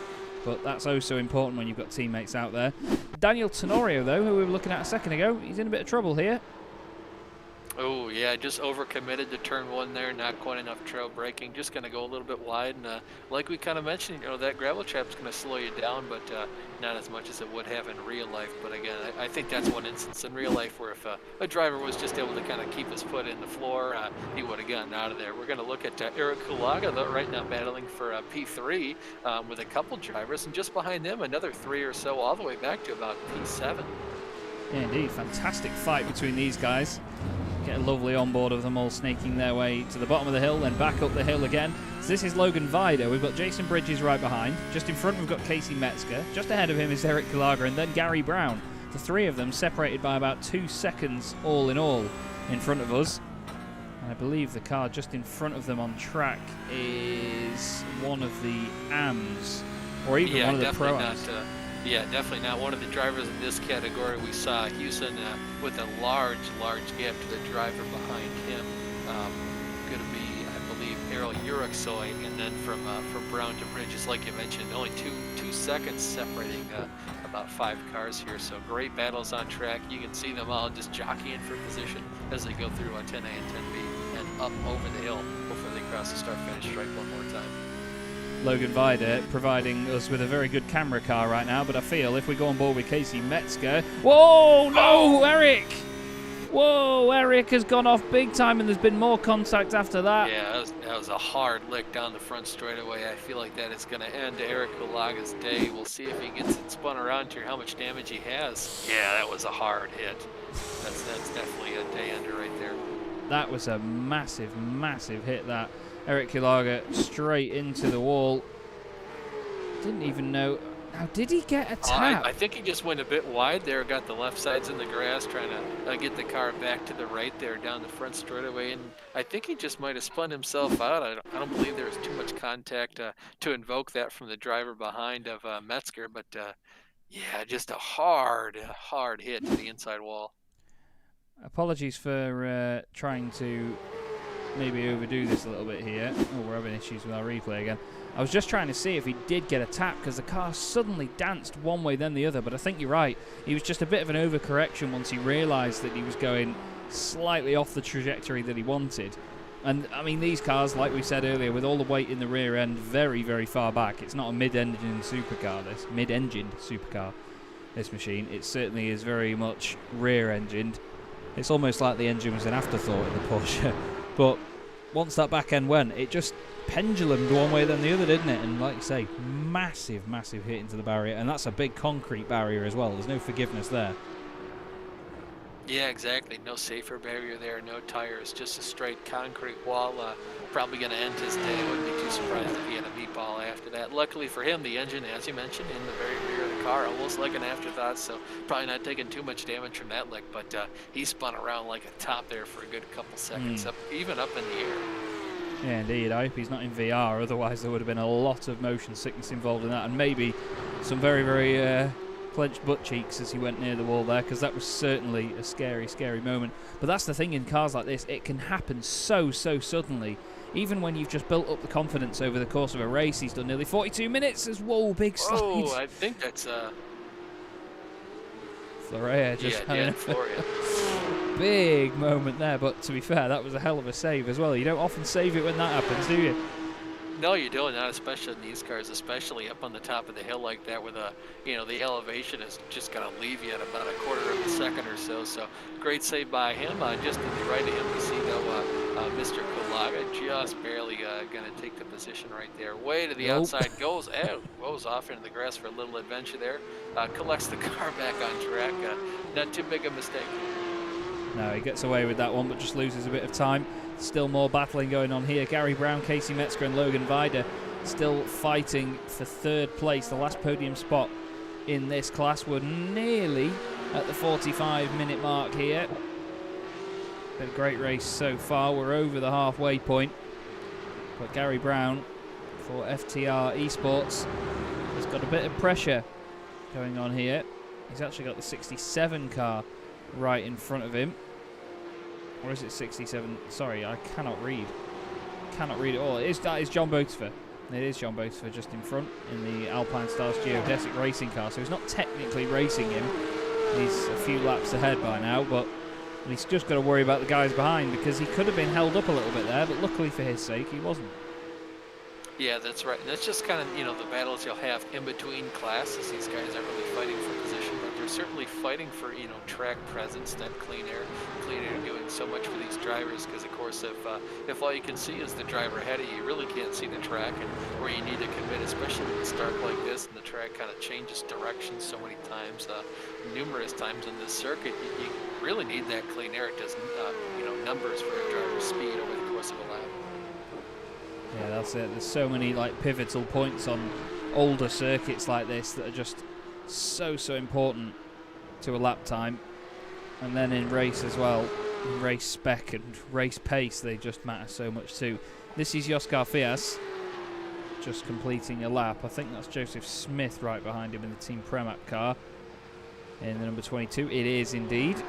But that's oh so important when you've got teammates out there. Daniel Tenorio, though, who we were looking at a second ago, he's in a bit of trouble here. Oh, yeah, just overcommitted to turn one there, not quite enough trail braking, just going to go a little bit wide. And like we kind of mentioned, that gravel trap's going to slow you down, but not as much as it would have in real life. But again, I think that's one instance in real life where if a driver was just able to kind of keep his foot in the floor, he would have gotten out of there. We're going to look at Eric Kulaga, though, right now battling for P3 with a couple drivers, and just behind them, another 3 or so, all the way back to about P7. Yeah, indeed. Fantastic fight between these guys. Get a lovely onboard of them all snaking their way to the bottom of the hill, then back up the hill again. So this is Logan Vida. We've got Jason Bridges right behind. Just in front, we've got Casey Metzger. Just ahead of him is Eric Kulaga, and then Gary Brown. The three of them separated by about 2 seconds all in all in front of us. And I believe the car just in front of them on track is one of the AMs, or even one of the Pro-Ams. Yeah, definitely not one of the drivers in this category. We saw Houston with a large gap to the driver behind him. Going to be, I believe, Errol Uriksoy, and then from Brown to Bridges, like you mentioned, only two seconds separating about 5 cars here. So great battles on track. You can see them all just jockeying for position as they go through 10A and 10B and up over the hill before they cross the start-finish stripe one more time. Logan Vida providing us with a very good camera car right now, but I feel if we go on board with Casey Metzger... Whoa, no, Eric! Whoa, Eric has gone off big time, and there's been more contact after that. Yeah, that was a hard lick down the front straightaway. I feel like that is going to end Eric Kulaga's day. We'll see if he gets it spun around to how much damage he has. Yeah, that was a hard hit. That's definitely a day ender right there. That was a massive hit, that. Eric Kulaga straight into the wall. Didn't even know. Now, did he get a tap? I think he just went a bit wide there, got the left sides in the grass, trying to get the car back to the right there down the front straightaway. And I think he just might have spun himself out. I don't believe there was too much contact to invoke that from the driver behind of Metzger. But, yeah, just a hard hit to the inside wall. Apologies for trying to maybe overdo this a little bit here. Oh, we're having issues with our replay again. I was just trying to see if he did get a tap, because the car suddenly danced one way then the other, but I think you're right. He was just a bit of an overcorrection once he realised that he was going slightly off the trajectory that he wanted. And, I mean, these cars, like we said earlier, with all the weight in the rear end very, very far back. It's not a mid-engine supercar, this. Mid-engine supercar, this machine. It certainly is very much rear-engined. It's almost like the engine was an afterthought in the Porsche. But once that back end went, it just pendulumed one way then the other, didn't it? And like you say, massive hit into the barrier. And that's a big concrete barrier as well. There's no forgiveness there. Yeah, exactly. No safer barrier there, no tires, just a straight concrete wall. Probably going to end his day. Wouldn't be too surprised if he had a meatball after that. Luckily for him, the engine, as you mentioned, in the very rear of the car, almost like an afterthought, so probably not taking too much damage from that lick, but he spun around like a top there for a good couple seconds, even up in the air. Yeah, indeed. I hope he's not in VR, otherwise there would have been a lot of motion sickness involved in that, and maybe some very, very clenched butt cheeks as he went near the wall there, because that was certainly a scary, scary moment. But that's the thing in cars like this, it can happen so suddenly. Even when you've just built up the confidence over the course of a race. He's done nearly 42 minutes as, whoa, big slide. Oh, I think that's... Florea just yeah, Florea. Big moment there, but to be fair, that was a hell of a save as well. You don't often save it when that happens, do you? No, you don't, not especially in these cars, especially up on the top of the hill like that, where the elevation is just going to leave you at about a quarter of a second or so. So great save by him. Just to the right of him, you see though Mr. Kulaga just barely going to take the position right there. Way to the outside, goes off into the grass for a little adventure there. Collects the car back on track. Not too big a mistake. No, he gets away with that one, but just loses a bit of time. Still more battling going on here. Gary Brown, Casey Metzger and Logan Vida still fighting for third place. The last podium spot in this class. We're nearly at the 45-minute mark here. Been a great race so far. We're over the halfway point. But Gary Brown for FTR Esports has got a bit of pressure going on here. He's actually got the 67 car right in front of him. Or is it 67? Sorry, I cannot read. Cannot read it all. That is John Boatesford. It is John Boatesford just in front in the Alpine Stars Geodesic racing car. So he's not technically racing him. He's a few laps ahead by now, but he's just got to worry about the guys behind, because he could have been held up a little bit there, but luckily for his sake, he wasn't. Yeah, that's right. And that's just kind of, the battles you'll have in between classes. These guys aren't really fighting for position, but they're certainly fighting for, track presence, that clean air doing so much for these drivers, because, of course, if all you can see is the driver ahead of you, you really can't see the track, and where you need to commit, especially when it's dark like this and the track kind of changes direction so many times, numerous times on this circuit, you really need that clean air. It does, numbers for a driver's speed over the course of a lap. Yeah, that's it. There's so many pivotal points on older circuits like this that are just so important to a lap time, and then in race as well, in race spec and race pace, they just matter so much too. This is Joskar Fias just completing a lap. I think that's Joseph Smith right behind him in the Team Premac car in the number 22. It is indeed,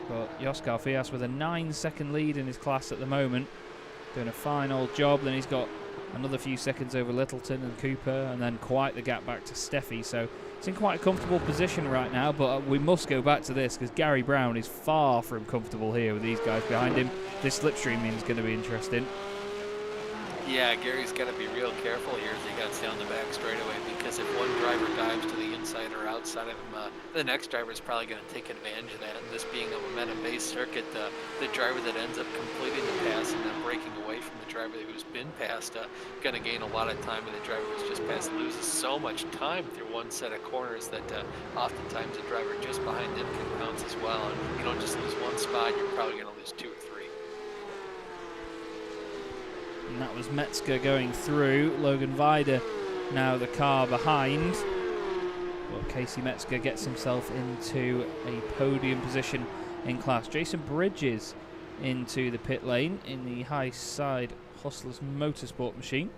but Joskar Fias with a 9-second lead in his class at the moment, doing a fine old job. Then he's got another few seconds over Littleton and Cooper, and then quite the gap back to Steffi. So it's in quite a comfortable position right now, but we must go back to this, because Gary Brown is far from comfortable here with these guys behind him. This slipstreaming is going to be interesting. Yeah, Gary's got to be real careful here as he gets down the back straightaway, because if one driver dives to the inside or outside of him, the next driver is probably going to take advantage of that. And this being a momentum-based circuit, the driver that ends up completing the pass and then breaking away from the driver who's been passed, going to gain a lot of time, and the driver who's just passed loses so much time through one set of corners that oftentimes the driver just behind him can pounce as well. And you don't just lose one spot, you're probably going to lose 2 or 3. And that was Metzger going through. Logan Vida now the car behind. Well, Casey Metzger gets himself into a podium position in class. Jason Bridges into the pit lane in the high side Hustlers Motorsport machine.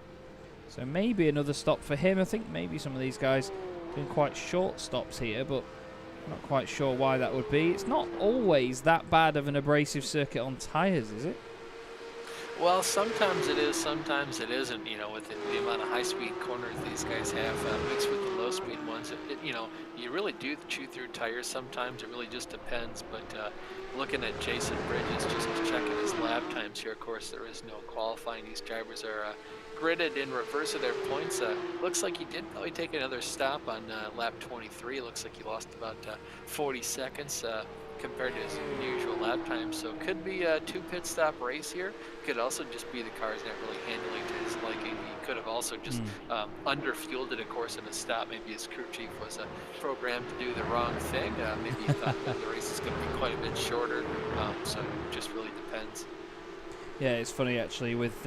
So maybe another stop for him. I think maybe some of these guys doing quite short stops here, but not quite sure why that would be. It's not always that bad of an abrasive circuit on tyres, is it? Well, sometimes it is, sometimes it isn't, with the amount of high-speed corners these guys have, mixed with the low-speed ones. You really do chew through tires sometimes. It really just depends. But looking at Jason Bridges, just checking his lap times here, of course, there is no qualifying. These drivers are gridded in reverse of their points. Looks like he did probably take another stop on lap 23. Looks like he lost about 40 seconds. Compared to his usual lap time, so could be a 2 pit stop race here. Could also just be the car's not really handling to his liking. He could have also just under-fueled it, of course, in a stop. Maybe his crew chief was programmed to do the wrong thing. Maybe he thought that the race is going to be quite a bit shorter, so it just really depends. Yeah, it's funny actually with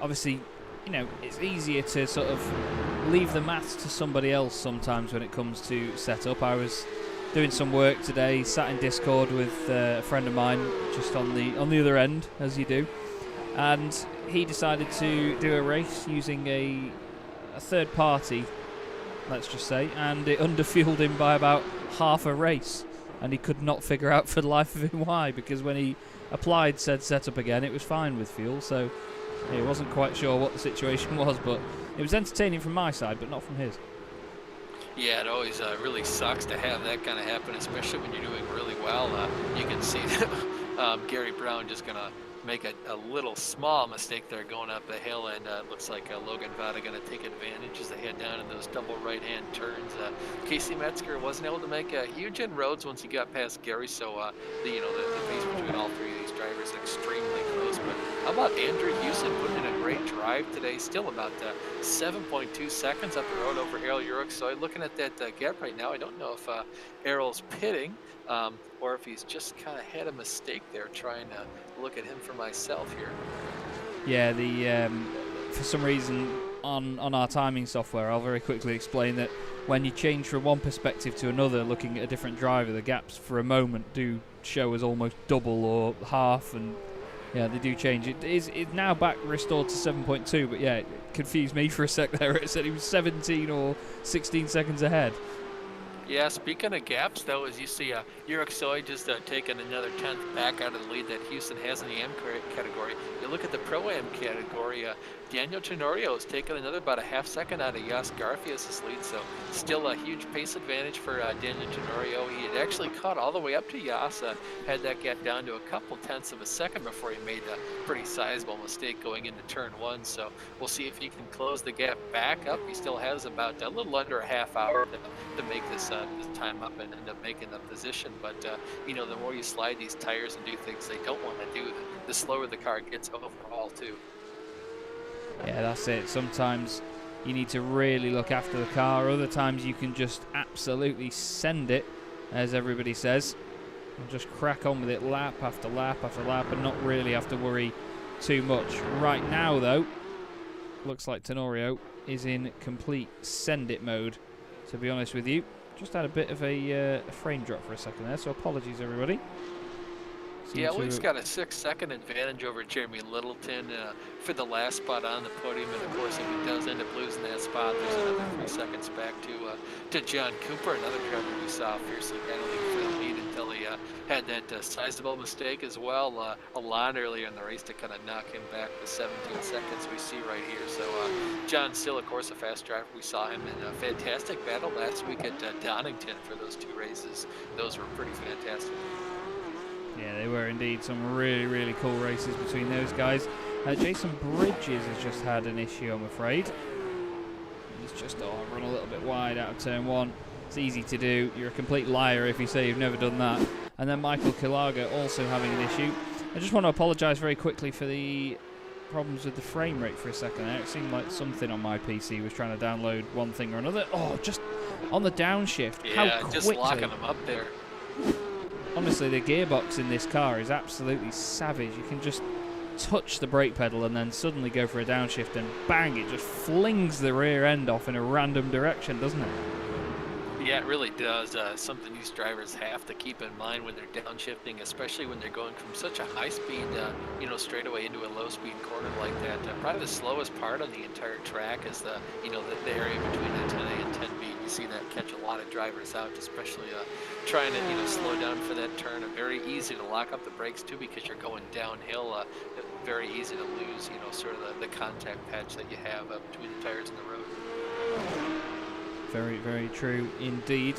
obviously, it's easier to sort of leave the maths to somebody else sometimes when it comes to setup. I was doing some work today, sat in Discord with a friend of mine just on the other end, as you do, and he decided to do a race using a third party, let's just say, and it underfueled him by about half a race, and he could not figure out for the life of him why, because when he applied said setup again, it was fine with fuel, so he wasn't quite sure what the situation was, but it was entertaining from my side, but not from his. Yeah, it always really sucks to have that kind of happen, especially when you're doing really well. You can see that Gary Brown just going to make a little small mistake there going up the hill, and it looks like Logan Vada going to take advantage as they head down in those double right-hand turns. Casey Metzger wasn't able to make huge inroads once he got past Gary, so the pace between all three of these drivers is extremely close. But how about Andrew Houston putting in a great drive today? Still about 7.2 seconds up the road over Errol Urich. So looking at that gap right now, I don't know if Errol's pitting or if he's just kind of had a mistake there, trying to look at him for myself here. Yeah, for some reason on our timing software, I'll very quickly explain that when you change from one perspective to another, looking at a different driver, the gaps for a moment do show as almost double or half, and yeah, they do change. It's now back restored to 7.2, but yeah, it confused me for a sec there. It said he was 17 or 16 seconds ahead. Yeah, speaking of gaps, though, as you see, Urich Soy just taking another 10th back out of the lead that Houston has in the M category. You look at the Pro-Am category, Daniel Tenorio has taken another about a half second out of Yas Garfias' lead, so still a huge pace advantage for Daniel Tenorio. He had actually caught all the way up to Yas, had that gap down to a couple tenths of a second before he made a pretty sizable mistake going into turn one, so we'll see if he can close the gap back up. He still has about a little under a half hour to make this time up and end up making the position, but the more you slide these tires and do things they don't want to do, the slower the car gets overall too. Yeah, that's it. Sometimes you need to really look after the car. Other times you can just absolutely send it, as everybody says, and just crack on with it lap after lap after lap and not really have to worry too much. Right now, though, looks like Tenorio is in complete send it mode, to be honest with you. Just had a bit of a frame drop for a second there, so apologies, everybody. Yeah, well, he's got a 6-second advantage over Jeremy Littleton for the last spot on the podium, and of course, if he does end up losing that spot, there's another 3 seconds back to John Cooper, another driver we saw fiercely battling for the lead until he had that sizable mistake as well a lot earlier in the race to kind of knock him back the 17 seconds we see right here. So John still, of course, a fast driver. We saw him in a fantastic battle last week at Donington for those 2 races. Those were pretty fantastic. Yeah, they were indeed some really, really cool races between those guys. Jason Bridges has just had an issue, I'm afraid. He's just run a little bit wide out of turn one. It's easy to do. You're a complete liar if you say you've never done that. And then Michael Kilaga also having an issue. I just want to apologise very quickly for the problems with the frame rate for a second there. It seemed like something on my PC was trying to download one thing or another. Oh, just on the downshift. Yeah, how quickly. Just locking them up there. Honestly, the gearbox in this car is absolutely savage. You can just touch the brake pedal and then suddenly go for a downshift and bang, it just flings the rear end off in a random direction, doesn't it? Yeah, it really does. Something these drivers have to keep in mind when they're downshifting, especially when they're going from such a high speed, straight away into a low speed corner like that. Probably the slowest part on the entire track is the area between the 10A and 10B. You see that catch a lot of drivers out, especially trying to, slow down for that turn. Very easy to lock up the brakes too because you're going downhill. Very easy to lose, sort of the contact patch that you have between the tires and the road. Very, very true indeed.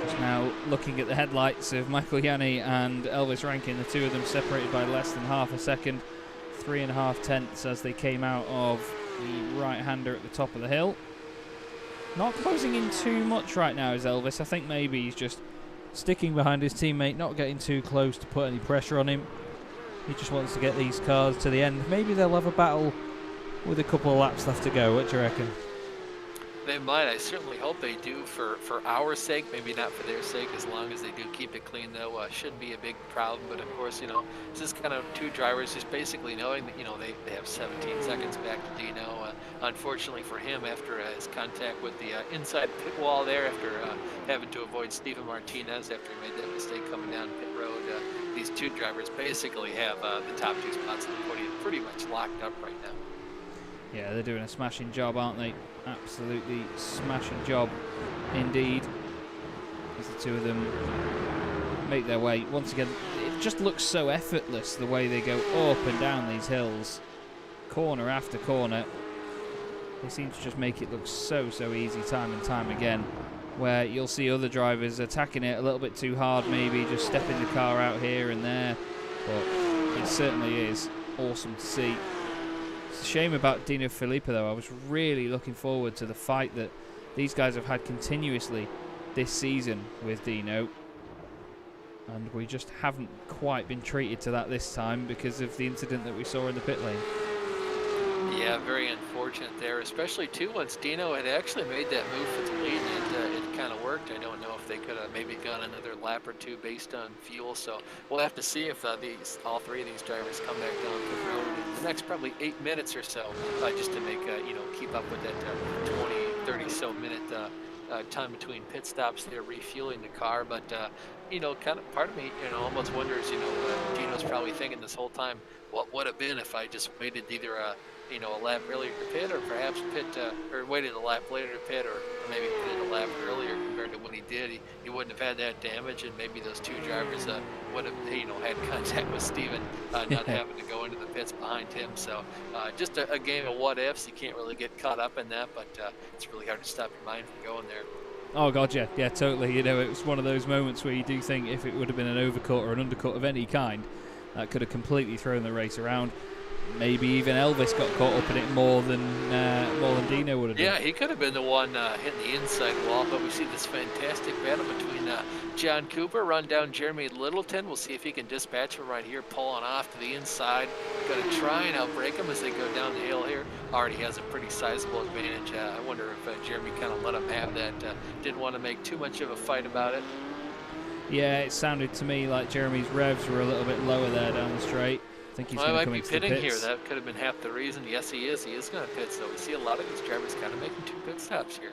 Just now looking at the headlights of Michael Yanni and Elvis Rankin, the two of them separated by less than half a second, 3.5 tenths as they came out of the right-hander at the top of the hill. Not closing in too much right now is Elvis. I think maybe he's just sticking behind his teammate, not getting too close to put any pressure on him. He just wants to get these cars to the end. Maybe they'll have a battle with a couple of laps left to go. What do you reckon? They might. I certainly hope they do for our sake, maybe not for their sake, as long as they do keep it clean, though. Shouldn't be a big problem. But, of course, this is kind of two drivers just basically knowing that, they have 17 seconds back to Dino. Unfortunately for him, after his contact with the inside pit wall there, after having to avoid Steven Martinez after he made that mistake coming down pit road, these two drivers basically have the top two spots in the podium pretty much locked up right now. Yeah, they're doing a smashing job, aren't they? Absolutely smashing job indeed. As the two of them make their way. Once again, it just looks so effortless the way they go up and down these hills. Corner after corner. They seem to just make it look so easy time and time again. Where you'll see other drivers attacking it a little bit too hard, maybe just stepping the car out here and there. But it certainly is awesome to see. It's a shame about Dino Filippo though. I was really looking forward to the fight that these guys have had continuously this season with Dino. And we just haven't quite been treated to that this time because of the incident that we saw in the pit lane. Yeah, very unfortunate there, especially too once Dino had actually made that move for the lead and it kind of worked. I don't know if they could have maybe gone another lap or two based on fuel, so we'll have to see if all three of these drivers come back down the road in the next probably 8 minutes or so, just to make, keep up with that 20, 30 so minute time between pit stops there, refueling the car. But, kind of part of me, almost wonders, Dino's probably thinking this whole time, what would have been if I just waited either a lap earlier to pit, or perhaps or waited a lap later to pit, or maybe pitted a lap earlier compared to what he did. He wouldn't have had that damage, and maybe those two drivers would have, had contact with Steven, not having to go into the pits behind him. So just a game of what ifs. You can't really get caught up in that, but it's really hard to stop your mind from going there. Oh god, yeah, totally. It was one of those moments where you do think if it would have been an overcut or an undercut of any kind, that could have completely thrown the race around. Maybe even Elvis got caught up in it more than Dino would have done. Yeah, he could have been the one hitting the inside wall, but we see this fantastic battle between John Cooper, run down Jeremy Littleton. We'll see if he can dispatch him right here, pulling off to the inside. Going to try and outbreak him as they go down the hill here. Already has a pretty sizable advantage. I wonder if Jeremy kind of let him have that. Didn't want to make too much of a fight about it. Yeah, it sounded to me like Jeremy's revs were a little bit lower there down the straight. I think he's going to come into the pits. Might be pitting here. That could have been half the reason. Yes, he is. He is going to pit. So we see a lot of these drivers kind of making 2 pit stops here.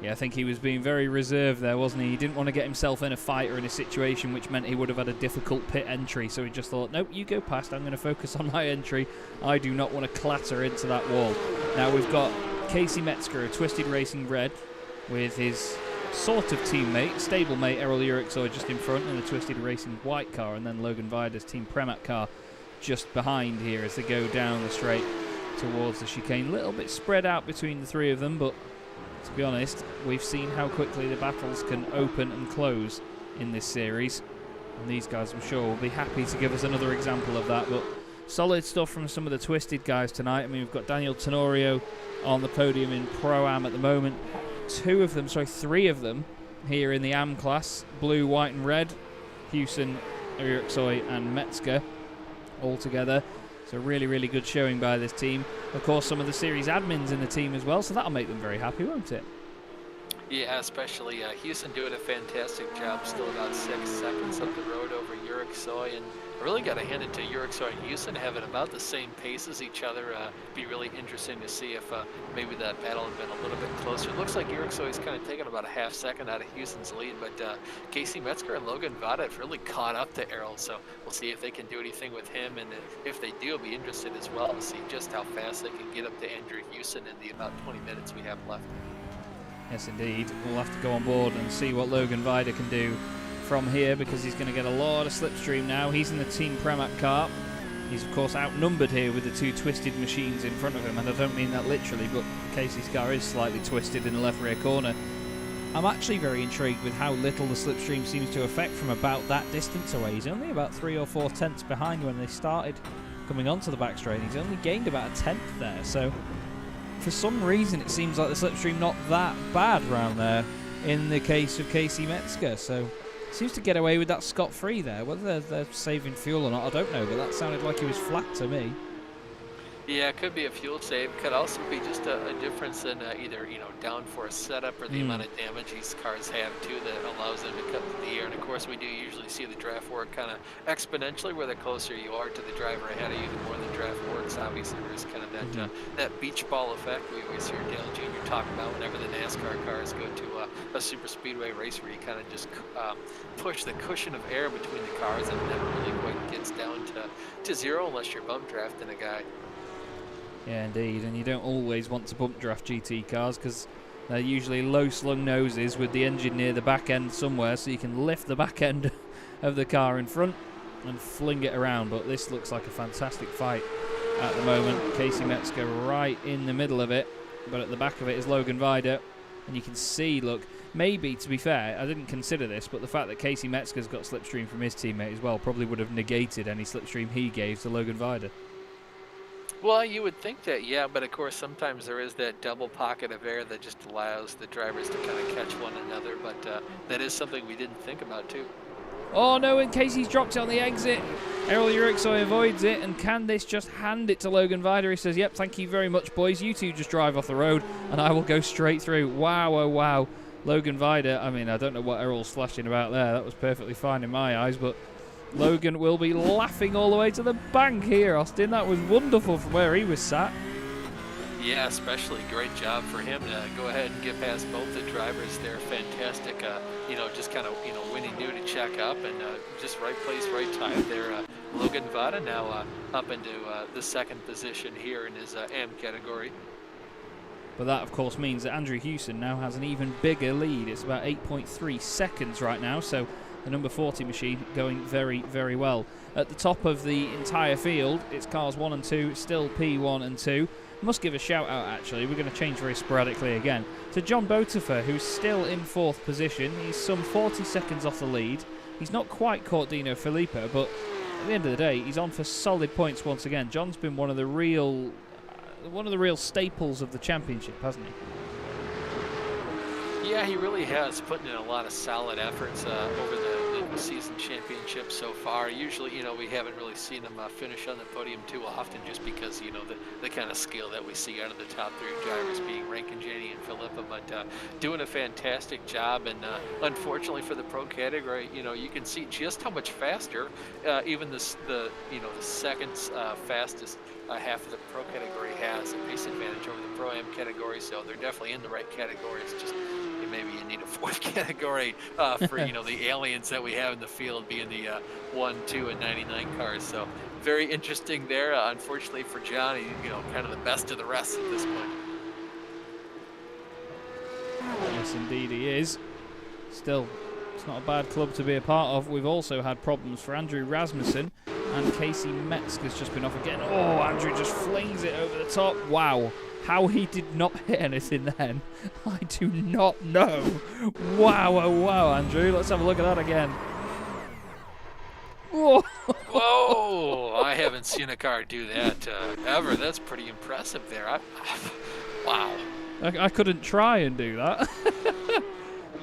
Yeah, I think he was being very reserved there, wasn't he? He didn't want to get himself in a fight or in a situation which meant he would have had a difficult pit entry. So he just thought, nope, you go past. I'm going to focus on my entry. I do not want to clatter into that wall. Now we've got Casey Metzger, a Twisted Racing Red, with his sort of teammate, stablemate Errol Urixoy just in front in the Twisted Racing white car, and then Logan Vida's Team Premac car just behind here as they go down the straight towards the chicane. A little bit spread out between the three of them, but to be honest, we've seen how quickly the battles can open and close in this series, and these guys I'm sure will be happy to give us another example of that. But solid stuff from some of the Twisted guys tonight. I mean, we've got Daniel Tenorio on the podium in Pro-Am at the moment. Three of them here in the Am class, blue, white and red. Hewson, Urixoy and Metzger all together. So really good showing by this team. Of course, some of the series admins in the team as well, so that'll make them very happy, won't it? Yeah, especially Hewson doing a fantastic job. Still about 6 seconds up the road over Urixoy, and I really got to hand it to Urixoy and Hewson having about the same pace as each other. Be really interesting to see if maybe that battle had been a little bit closer. It looks like Urixoy's kind of taken about a half second out of Hewson's lead, but Casey Metzger and Logan Vada have really caught up to Errol, so we'll see if they can do anything with him, and if they do, I'll be interested as well to see just how fast they can get up to Andrew Hewson in the about 20 minutes we have left. Yes, indeed. We'll have to go on board and see what Logan Vida can do from here, because he's going to get a lot of slipstream now. He's in the Team Premac car. He's, of course, outnumbered here with the 2 twisted machines in front of him, and I don't mean that literally, but Casey's car is slightly twisted in the left rear corner. I'm actually very intrigued with how little the slipstream seems to affect from about that distance away. He's only about 3 or 4 tenths behind when they started coming onto the back straight. He's only gained about a tenth there, so for some reason it seems like the slipstream not that bad round there in the case of Casey Metzger, so seems to get away with that scot-free there. Whether they're saving fuel or not, I don't know, but that sounded like he was flat to me. Yeah, it could be a fuel save. Could also be just a difference in either downforce setup or the amount of damage these cars have too that allows them to cut through the air. And of course, we do usually see the draft work kind of exponentially. Where the closer you are to the driver ahead of you, the more the draft works. Obviously, there's kind of that that beach ball effect we always hear Dale Jr. talking about whenever the NASCAR cars go to a super speedway race where you kind of just push the cushion of air between the cars and it never really quite gets down to zero unless you're bump drafting a guy. Yeah, indeed, and you don't always want to bump draft GT cars because they're usually low slung noses with the engine near the back end somewhere, so you can lift the back end of the car in front and fling it around. But this looks like a fantastic fight at the moment. Casey Metzger right in the middle of it, but at the back of it is Logan Vider, and you can see, look, maybe, to be fair, I didn't consider this, but the fact that Casey Metzger's got slipstream from his teammate as well probably would have negated any slipstream he gave to Logan Vider. Well, you would think that, yeah, but of course sometimes there is that double pocket of air that just allows the drivers to kind of catch one another, but that is something we didn't think about too. Oh no, and Casey's dropped it on the exit. Errol Yuriksoy avoids it, and can this just hand it to Logan Vider? He says, yep, thank you very much, boys. You two just drive off the road, and I will go straight through. Wow, oh wow. Logan Vider, I mean, I don't know what Errol's flashing about there. That was perfectly fine in my eyes, but Logan will be laughing all the way to the bank here, Austin. That was wonderful from where he was sat. Yeah, especially great job for him to go ahead and get past both the drivers there. Fantastic, just kind of, when he knew to check up and just right place, right time there. Logan Vada now up into the second position here in his AM category. But that, of course, means that Andrew Hewson now has an even bigger lead. It's about 8.3 seconds right now, so the number 40 machine going very, very well. At the top of the entire field, it's cars 1 and 2, still P1 and 2. Must give a shout out, actually, we're going to change very sporadically again, to John Botifer, who's still in 4th position. He's some 40 seconds off the lead. He's not quite caught Dino Filippo, but at the end of the day, he's on for solid points once again. John's been one of the real staples of the championship, hasn't he? Yeah, he really has, putting in a lot of solid efforts over the season championship so far. Usually, we haven't really seen him finish on the podium too often just because, the kind of skill that we see out of the top 3 drivers being Rankin-Janney and Filippa, but doing a fantastic job. And unfortunately for the pro category, you can see just how much faster even the second fastest half of the pro category has a pace advantage over the pro-am category, so they're definitely in the right category. It's just maybe you need a 4th category for the aliens that we have in the field, being the 1, 2, and 99 cars. So very interesting there. Unfortunately for John, he's kind of the best of the rest at this point. Yes, indeed he is. Still, it's not a bad club to be a part of. We've also had problems for Andrew Rasmussen, and Casey Metzger's just been off again. Oh, Andrew just flings it over the top. Wow. How he did not hit anything then, I do not know. Wow, oh wow, Andrew. Let's have a look at that again. Whoa. Whoa, I haven't seen a car do that ever. That's pretty impressive there. Wow. I couldn't try and do that.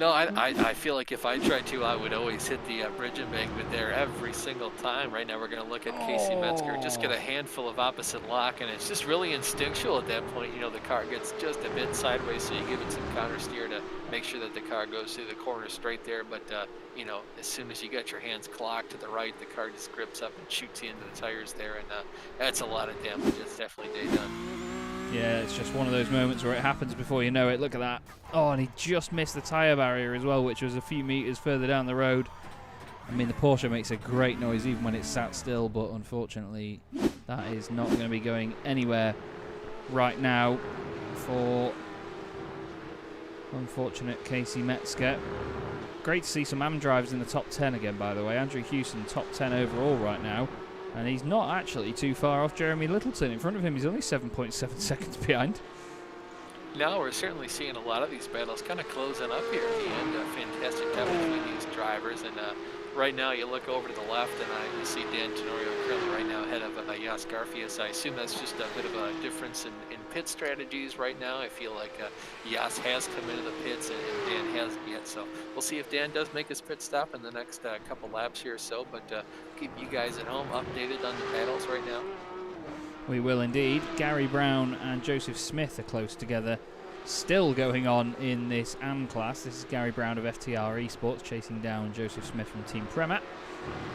No, I feel like if I tried to, I would always hit the bridge embankment there every single time. Right now we're going to look at Casey Metzger, just get a handful of opposite lock, and it's just really instinctual at that point. The car gets just a bit sideways, so you give it some counter steer to make sure that the car goes through the corner straight there. But, as soon as you get your hands clocked to the right, the car just grips up and shoots you into the tires there, and that's a lot of damage. It's definitely day done. Yeah, it's just one of those moments where it happens before you know it. Look at that. Oh, and he just missed the tyre barrier as well, which was a few metres further down the road. I mean, the Porsche makes a great noise even when it's sat still, but unfortunately that is not going to be going anywhere right now for unfortunate Casey Metzger. Great to see some AM drivers in the top 10 again, by the way. Andrew Hewson, top 10 overall right now. And he's not actually too far off Jeremy Littleton. In front of him, he's only 7.7 seconds behind. Now we're certainly seeing a lot of these battles kind of closing up here at the end. Fantastic time between these drivers. And right now you look over to the left and you see Dan Tenorio currently right now ahead of Yas Garfias. I assume that's just a bit of a difference in pit strategies right now. I feel like Yas has come into the pits and Dan hasn't yet. So we'll see if Dan does make his pit stop in the next couple laps here or so. But keep you guys at home updated on the battles right now. We will indeed. Gary Brown and Joseph Smith are close together. Still going on in this AM class. This is Gary Brown of FTR Esports chasing down Joseph Smith from Team Premat.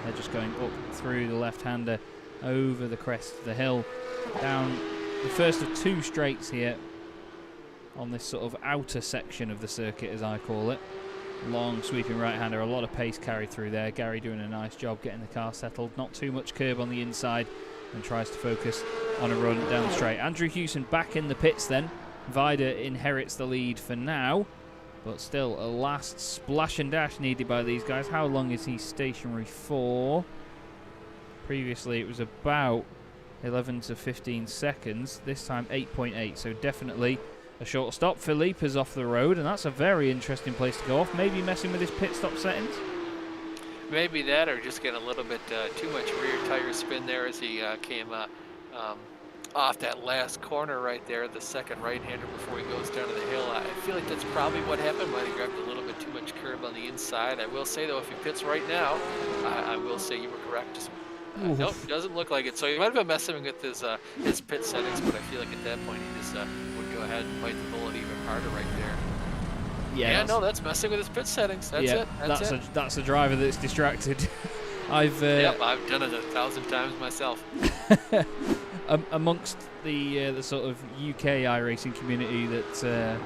They're just going up through the left-hander over the crest of the hill, down the first of 2 straights here on this sort of outer section of the circuit, as I call it. Long sweeping right-hander, a lot of pace carried through there. Gary doing a nice job getting the car settled. Not too much curb on the inside, and tries to focus on a run down the straight. Andrew Hewson back in the pits then. Vida inherits the lead for now, but still a last splash and dash needed by these guys. How long is he stationary for? Previously it was about 11 to 15 seconds. This time 8.8, so definitely a short stop. Philippe is off the road, and that's a very interesting place to go off. Maybe messing with his pit stop settings. Maybe that, or just getting a little bit too much rear tire spin there as he came off that last corner right there, the second right-hander before he goes down to the hill. I feel like that's probably what happened. Might have grabbed a little bit too much curb on the inside. I will say, though, if he pits right now, I will say you were correct. Just, nope, doesn't look like it. So he might have been messing with his pit settings, but I feel like at that point he just would go ahead and bite the bullet even harder right there. Yeah, no, that's messing with his pit settings. That's it. That's a driver that's distracted. I've done it 1,000 times myself. Amongst the sort of UK iRacing community that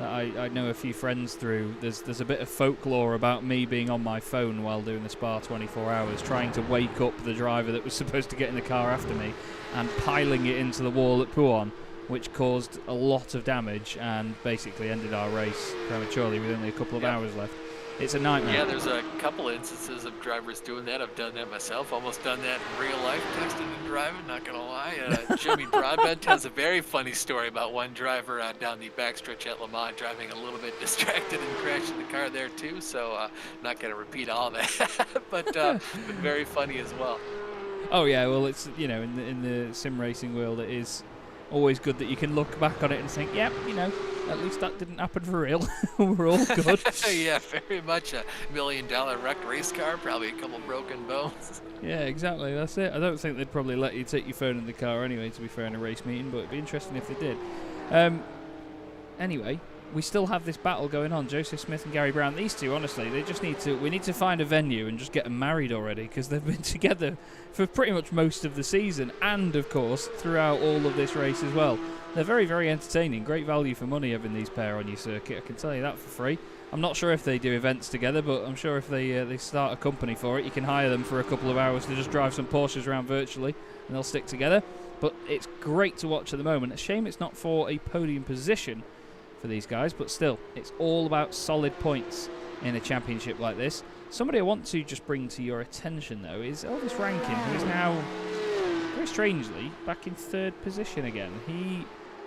I know a few friends through, there's a bit of folklore about me being on my phone while doing the Spa 24 hours, trying to wake up the driver that was supposed to get in the car after me, and piling it into the wall at Pouhon, which caused a lot of damage and basically ended our race prematurely with only a couple of hours left. It's a nightmare. Yeah, there's a couple instances of drivers doing that. I've done that myself. Almost done that in real life, texting and driving, not going to lie. Jimmy Broadbent has a very funny story about one driver down the backstretch at Le Mans driving a little bit distracted and crashing the car there too. So not going to repeat all that, but very funny as well. Oh yeah, well it's, you know, in the sim racing world, it is always good that you can look back on it and think, yep, you know, at least that didn't happen for real. We're all good. Yeah, very much a $1 million wrecked race car, probably a couple broken bones. Yeah, exactly, that's it. I don't think they'd probably let you take your phone in the car anyway, to be fair, in a race meeting, but it'd be interesting if they did. Anyway, we still have this battle going on. Joseph Smith and Gary Brown, these two, honestly, we need to find a venue and just get them married already, because they've been together for pretty much most of the season, and of course throughout all of this race as well. They're very, very entertaining. Great value for money having these pair on your circuit, I can tell you that for free. I'm not sure if they do events together, but I'm sure if they start a company for it, you can hire them for a couple of hours to just drive some Porsches around virtually, and they'll stick together. But it's great to watch at the moment. A shame it's not for a podium position for these guys, but still, it's all about solid points in a championship like this. Somebody I want to just bring to your attention, though, is Elvis Rankin, who is now, very strangely, back in third position again.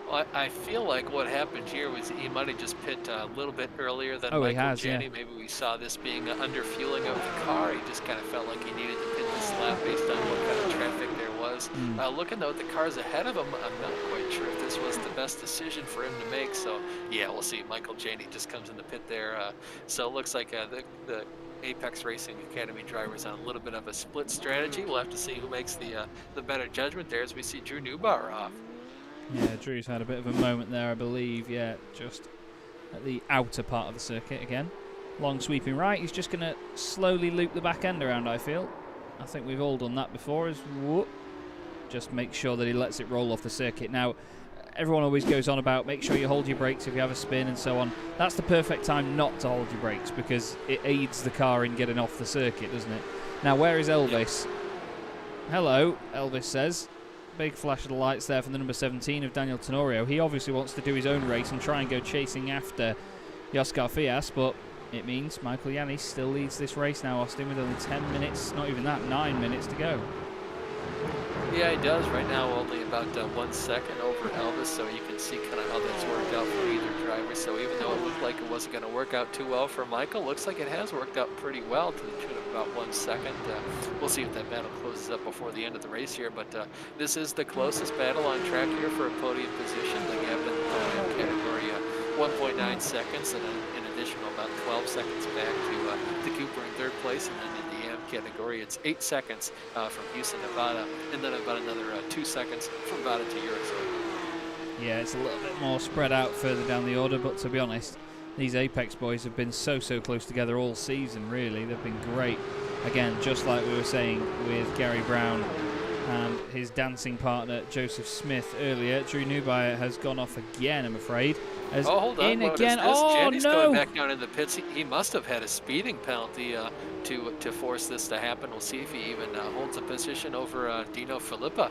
Well, I feel like what happened here was he might have just pit a little bit earlier than Michael Janney. Yeah. Maybe we saw this being under fueling of the car. He just kind of felt like he needed to pit this lap based on what kind of traffic there was. Looking though at the cars ahead of him, I'm not quite sure if this was the best decision for him to make. So yeah, we'll see. Michael Janney just comes in the pit there. So it looks like the Apex Racing Academy drivers on a little bit of a split strategy. We'll have to see who makes the better judgment there as we see Drew Neubauer off. Yeah, Drew's had a bit of a moment there, I believe. Yeah, just at the outer part of the circuit again. Long sweeping right. He's just going to slowly loop the back end around, I feel. I think we've all done that before. Just make sure that he lets it roll off the circuit. Now, everyone always goes on about make sure you hold your brakes if you have a spin and so on. That's the perfect time not to hold your brakes because it aids the car in getting off the circuit, doesn't it? Now, where is Elvis? Hello, Elvis says. Big flash of the lights there from the number 17 of Daniel Tenorio. He obviously wants to do his own race and try and go chasing after Joskar Fias, but it means Michael Janney still leads this race now, Austin, with only 10 minutes, not even that, 9 minutes to go. Yeah, he does. Right now, only about 1 second over Elvis, so you can see kind of how that's worked out for either driver. So even though it looked like it wasn't going to work out too well for Michael, looks like it has worked out pretty well to the tune of about 1 second. We'll see if that battle closes up before the end of the race here, but this is the closest battle on track here for a podium position. The gap in category 1.9 seconds, and an additional about 12 seconds back to Cooper in third place, and then in the AM category, it's 8 seconds from Houston, Nevada, and then about another 2 seconds from Nevada to Arizona. Yeah, it's a little bit more spread out further down the order, but to be honest, these Apex boys have been so close together all season, really. They've been great. Again, just like we were saying with Gary Brown and his dancing partner Joseph Smith earlier, Drew Neubauer has gone off again, I'm afraid. As Oh, hold on. in What is again. this? Oh, Janny's no. going back down in the pits. He must have had a speeding penalty to force this to happen. We'll see if he even holds a position over Dino Filippa.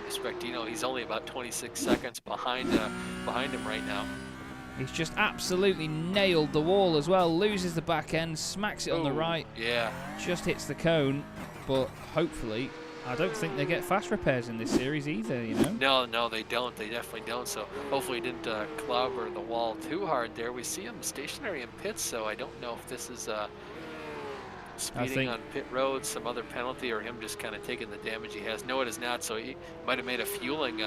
Expect Dino, he's only about 26 seconds behind him right now. He's just absolutely nailed the wall as well. Loses the back end, smacks it on the right. Yeah. Just hits the cone, but hopefully, I don't think they get fast repairs in this series either, you know? No, they don't. They definitely don't. So hopefully he didn't clobber the wall too hard there. We see him stationary in pits, so I don't know if this is speeding on pit road, some other penalty, or him just kind of taking the damage he has. No, it is not. So he might have made a fueling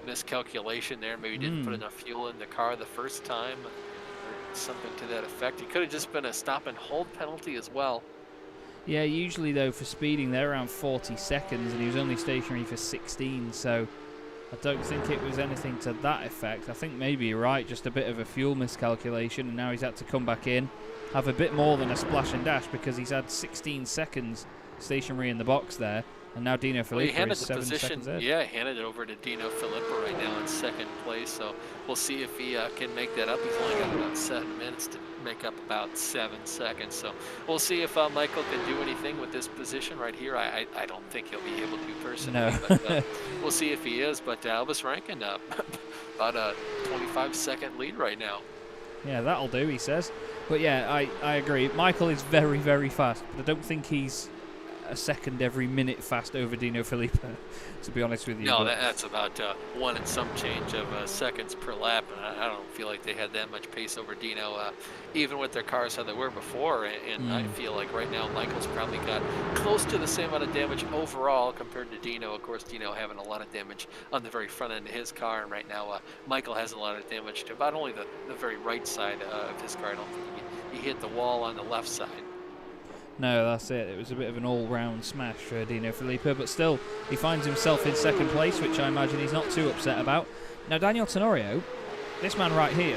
miscalculation there. Maybe didn't put enough fuel in the car the first time, or something to that effect. It could have just been a stop and hold penalty as well. Yeah, usually though for speeding they're around 40 seconds, and he was only stationary for 16, so I don't think it was anything to that effect. I think maybe you're right, just a bit of a fuel miscalculation, and now he's had to come back in, have a bit more than a splash and dash, because he's had 16 seconds stationary in the box there, and now Dino Filippa is 7 seconds ahead. Yeah, handed it over to Dino Filippa right now in second place, so we'll see if he can make that up. He's only got about 7 minutes to make up about 7 seconds, so we'll see if Michael can do anything with this position right here. I don't think he'll be able to personally, no. But we'll see if he is. But Elvis Rankin about a 25-second lead right now. Yeah, that'll do, he says. But yeah, I agree. Michael is very, very fast, but I don't think he's a second every minute fast over Dino Filippa, to be honest with you. No, that's about 1 and some change of seconds per lap, and I don't feel like they had that much pace over Dino, even with their cars how they were before, and I feel like right now Michael's probably got close to the same amount of damage overall compared to Dino. Of course, Dino having a lot of damage on the very front end of his car, and right now Michael has a lot of damage to about only the very right side of his car. I don't think he hit the wall on the left side. No, that's it. It was a bit of an all-round smash for Dino Filippa, but still, he finds himself in second place, which I imagine he's not too upset about. Now, Daniel Tenorio, this man right here,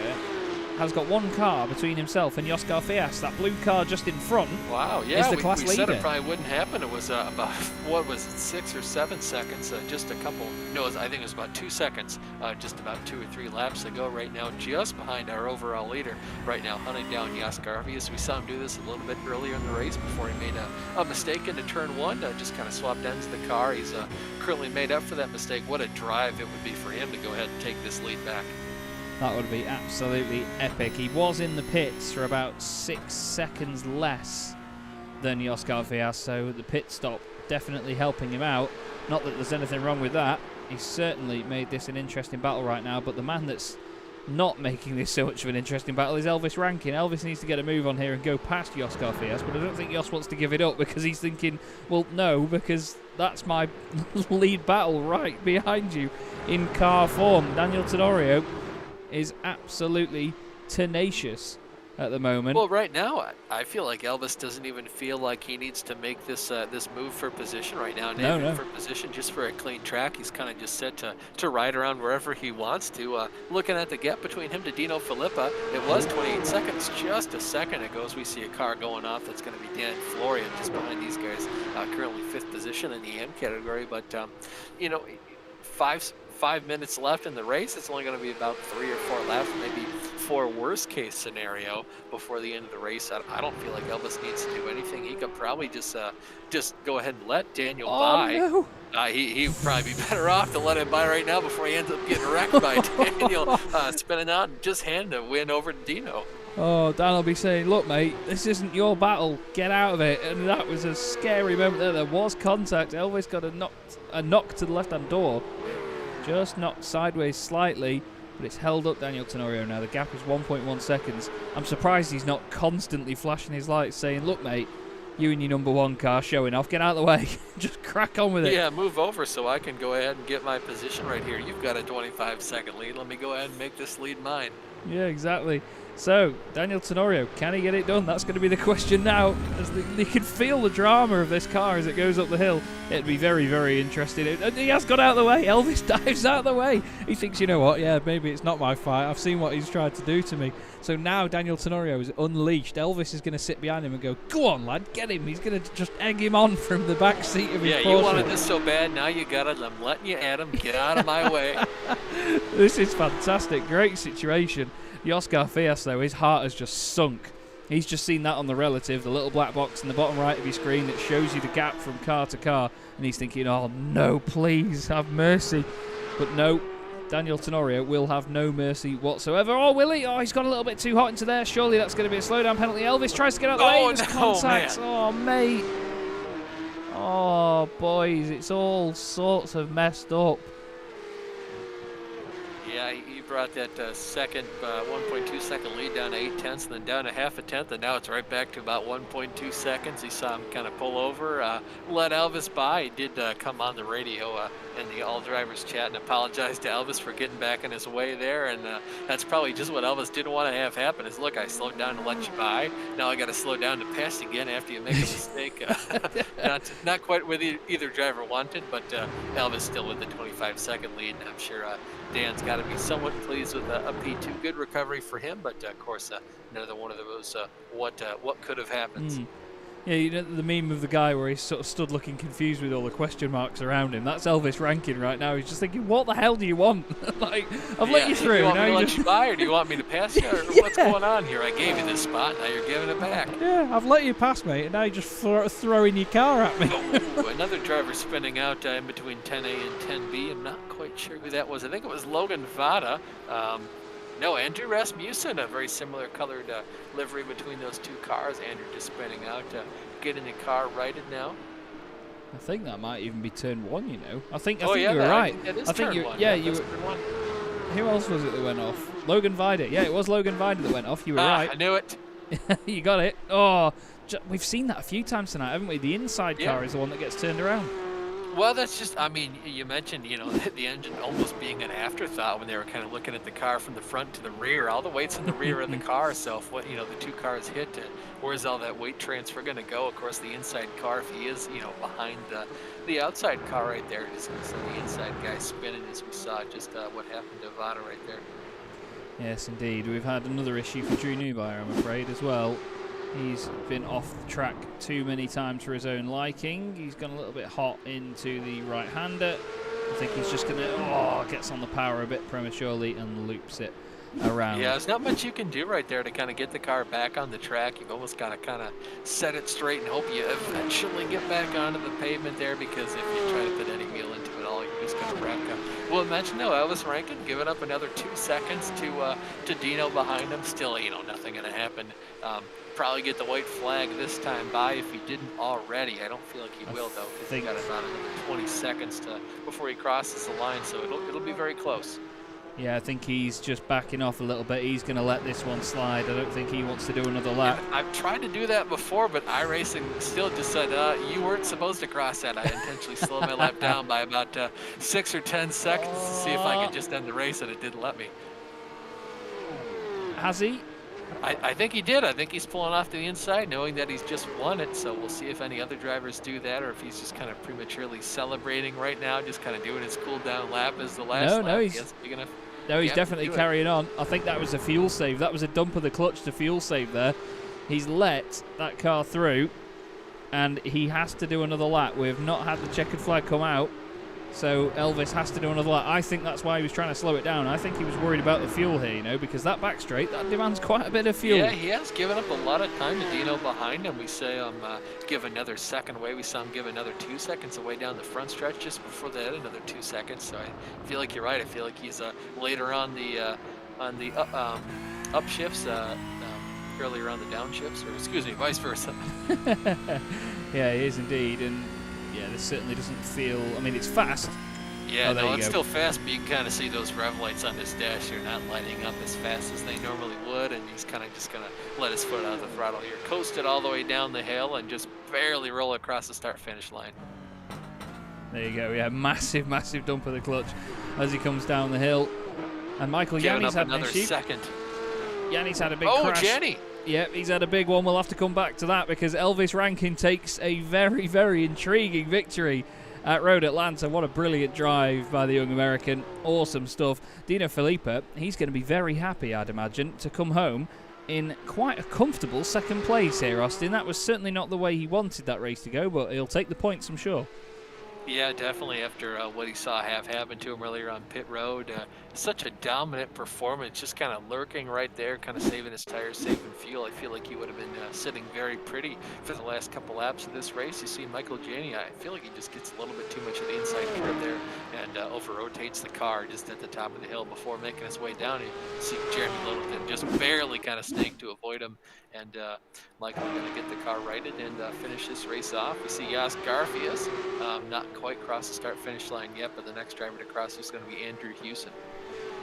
has got one car between himself and Oscar Fias. That blue car just in front wow, yeah, is the class we leader. said it probably wouldn't happen. It was about, what was it, 6 or 7 seconds, just a couple, no, I think it was about 2 seconds, just about 2 or 3 laps ago right now, just behind our overall leader right now, hunting down Oscar Fias. We saw him do this a little bit earlier in the race before he made a mistake into turn 1, just kind of swapped ends of the car. He's currently made up for that mistake. What a drive it would be for him to go ahead and take this lead back. That would be absolutely epic. He was in the pits for about 6 seconds less than Oscar Fias, so the pit stop definitely helping him out. Not that there's anything wrong with that. He's certainly made this an interesting battle right now, but the man that's not making this so much of an interesting battle is Elvis Rankin. Elvis needs to get a move on here and go past Oscar Fias, but I don't think Jos wants to give it up because he's thinking, well, no, because that's my lead battle right behind you in car form. Daniel Tenorio is absolutely tenacious at the moment. Well, right now, I feel like Elvis doesn't even feel like he needs to make this this move for position right now. No. For position, just for a clean track, he's kind of just set to ride around wherever he wants to. Looking at the gap between him to Dino Filippa, it was 28 seconds. Just a second ago, as we see a car going off, that's going to be Dan Florian just behind these guys, currently 5th position in the M category. But, you know, 5 minutes left in the race. It's only going to be about 3 or 4 laps, maybe 4 worst case scenario before the end of the race. I don't feel like Elvis needs to do anything. He could probably just go ahead and let Daniel by. No. He would probably be better off to let him by right now before he ends up getting wrecked by Daniel spinning out and just hand a win over to Dino. Oh, Dan will be saying, look, mate, this isn't your battle. Get out of it. And that was a scary moment there. There was contact. Elvis got a knock to the left-hand door. Just knocked sideways slightly, but it's held up Daniel Tenorio now. The gap is 1.1 seconds. I'm surprised he's not constantly flashing his lights saying, look, mate, you and your number 1 car showing off. Get out of the way. Just crack on with it. Yeah, move over so I can go ahead and get my position right here. You've got a 25-second lead. Let me go ahead and make this lead mine. Yeah, exactly. So, Daniel Tenorio, can he get it done? That's going to be the question now. As you can feel the drama of this car as it goes up the hill. It'd be very, very interesting. And he has got out of the way. Elvis dives out of the way. He thinks, you know what, yeah, maybe it's not my fight. I've seen what he's tried to do to me. So now Daniel Tenorio is unleashed. Elvis is going to sit behind him and go, go on, lad, get him. He's going to just egg him on from the back seat of his Porsche. Yeah, you wanted this so bad, now you got it. I'm letting you at him. Get out of my way. This is fantastic. Great situation. Oscar Fias, though, his heart has just sunk. He's just seen that on the relative, the little black box in the bottom right of your screen that shows you the gap from car to car, and he's thinking, oh no, please have mercy. But no, Daniel Tenorio will have no mercy whatsoever. Oh, will he? Oh, he's got a little bit too hot into there. Surely that's going to be a slowdown penalty. Elvis tries to get out of the way. There's contact. Man. Oh, mate. Oh, boys, it's all sorts of messed up. Yeah, he brought that second 1.2 second lead down to 0.8, and then down to 0.5 tenth, and now it's right back to about 1.2 seconds. He saw him kind of pull over, let Elvis by. He did come on the radio in the all drivers chat and apologize to Elvis for getting back in his way there, and that's probably just what Elvis didn't want to have happen. Is look, I slowed down to let you by. Now I got to slow down to pass again after you make a mistake. Not quite what either driver wanted, but Elvis still with the 25-second lead, and I'm sure Dan's got to be somewhat pleased with a P2. Good recovery for him, but of course another one of those what could have happened. Yeah, you know the meme of the guy where he's sort of stood looking confused with all the question marks around him. That's Elvis Rankin right now. He's just thinking, what the hell do you want? Like, I've let you through. Do you want me to let you by, or do you want me to pass you? Or what's going on here? I gave you this spot, now you're giving it back. Yeah, I've let you pass, mate, and now you're just throwing your car at me. Another driver spinning out in between 10A and 10B. I'm not quite sure who that was. I think it was Logan Vada. No, Andrew Rasmussen, a very similar colored livery between those two cars. Andrew just spinning out, getting the car righted now. I think that might even be turn one, you know. I think you were right. I think you were. Who else was it that went off? Logan Vida. Yeah, it was Logan Vida that went off. You were right. I knew it. You got it. Oh, we've seen that a few times tonight, haven't we? The inside car is the one that gets turned around. Well, that's just, I mean, you mentioned, the engine almost being an afterthought when they were kind of looking at the car from the front to the rear. All the weight's in the rear of the car, so if the two cars hit, where's all that weight transfer going to go? Of course, the inside car, if he is, behind the outside car right there, just going to see the inside guy spinning, as we saw just what happened to Vada right there. Yes, indeed. We've had another issue for Drew Newby, I'm afraid, as well. He's been off the track too many times for his own liking. He's gone a little bit hot into the right-hander. I think he's just going to, gets on the power a bit prematurely and loops it around. Yeah, there's not much you can do right there to kind of get the car back on the track. You've almost got to kind of set it straight and hope you eventually get back onto the pavement there, because if you try to put any wheel into it all, you're just going to wreck up. Well, imagine Elvis Rankin giving up another 2 seconds to Dino behind him. Still, nothing going to happen. Probably get the white flag this time by if he didn't already. I don't feel like he will, though, because he's got about another 20 seconds before he crosses the line, so it'll be very close. Yeah, I think he's just backing off a little bit. He's going to let this one slide. I don't think he wants to do another lap. Yeah, I've tried to do that before, but iRacing still just said, you weren't supposed to cross that. I intentionally slowed my lap down by about 6 or 10 seconds to see if I could just end the race, and it didn't let me. Has he? I think he did. I think he's pulling off to the inside, knowing that he's just won it. So we'll see if any other drivers do that, or if he's just kind of prematurely celebrating right now, just kind of doing his cool-down lap as the last lap. He's definitely carrying on. I think that was a fuel save. That was a dump of the clutch to fuel save there. He's let that car through, and he has to do another lap. We have not had the checkered flag come out, so Elvis has to do another lap. I think that's why he was trying to slow it down. I think he was worried about the fuel here, because that back straight, that demands quite a bit of fuel. Yeah, he has given up a lot of time to Dino behind him. We say give another second away. We saw him give another 2 seconds away down the front stretch just before that, another 2 seconds. So I feel like you're right. I feel like he's later on the upshifts, earlier on the downshifts, or excuse me, vice versa. Yeah, he is indeed, and yeah, this certainly doesn't feel, it's fast. Yeah, no, it's still fast, but you can kind of see those rev lights on this dash here not lighting up as fast as they normally would, and he's kind of just going to let his foot out of the throttle here. Coasted all the way down the hill and just barely roll across the start-finish line. There you go, yeah, massive, massive dump of the clutch as he comes down the hill. And Michael Yanni's had another an issue. second. Yanni's had a big Oh, crash. Jenny! Yep, he's had a big one. We'll have to come back to that because Elvis Rankin takes a very, very intriguing victory at Road Atlanta. What a brilliant drive by the young American. Awesome stuff. Dino Filippo, he's going to be very happy, I'd imagine, to come home in quite a comfortable second place here, Austin. That was certainly not the way he wanted that race to go, but he'll take the points, I'm sure. Yeah, definitely after what he saw have happen to him earlier on pit road. Such a dominant performance, just kind of lurking right there, kind of saving his tires, saving fuel. I feel like he would have been sitting very pretty for the last couple laps of this race. You see Michael Janney, I feel like he just gets a little bit too much of the inside curve there and over-rotates the car just at the top of the hill before making his way down. You see Jeremy Littleton just barely kind of snake to avoid him. And Michael going to get the car righted and finish this race off. We see Jas Garfias not quite cross the start-finish line yet, but the next driver to cross is going to be Andrew Hewson.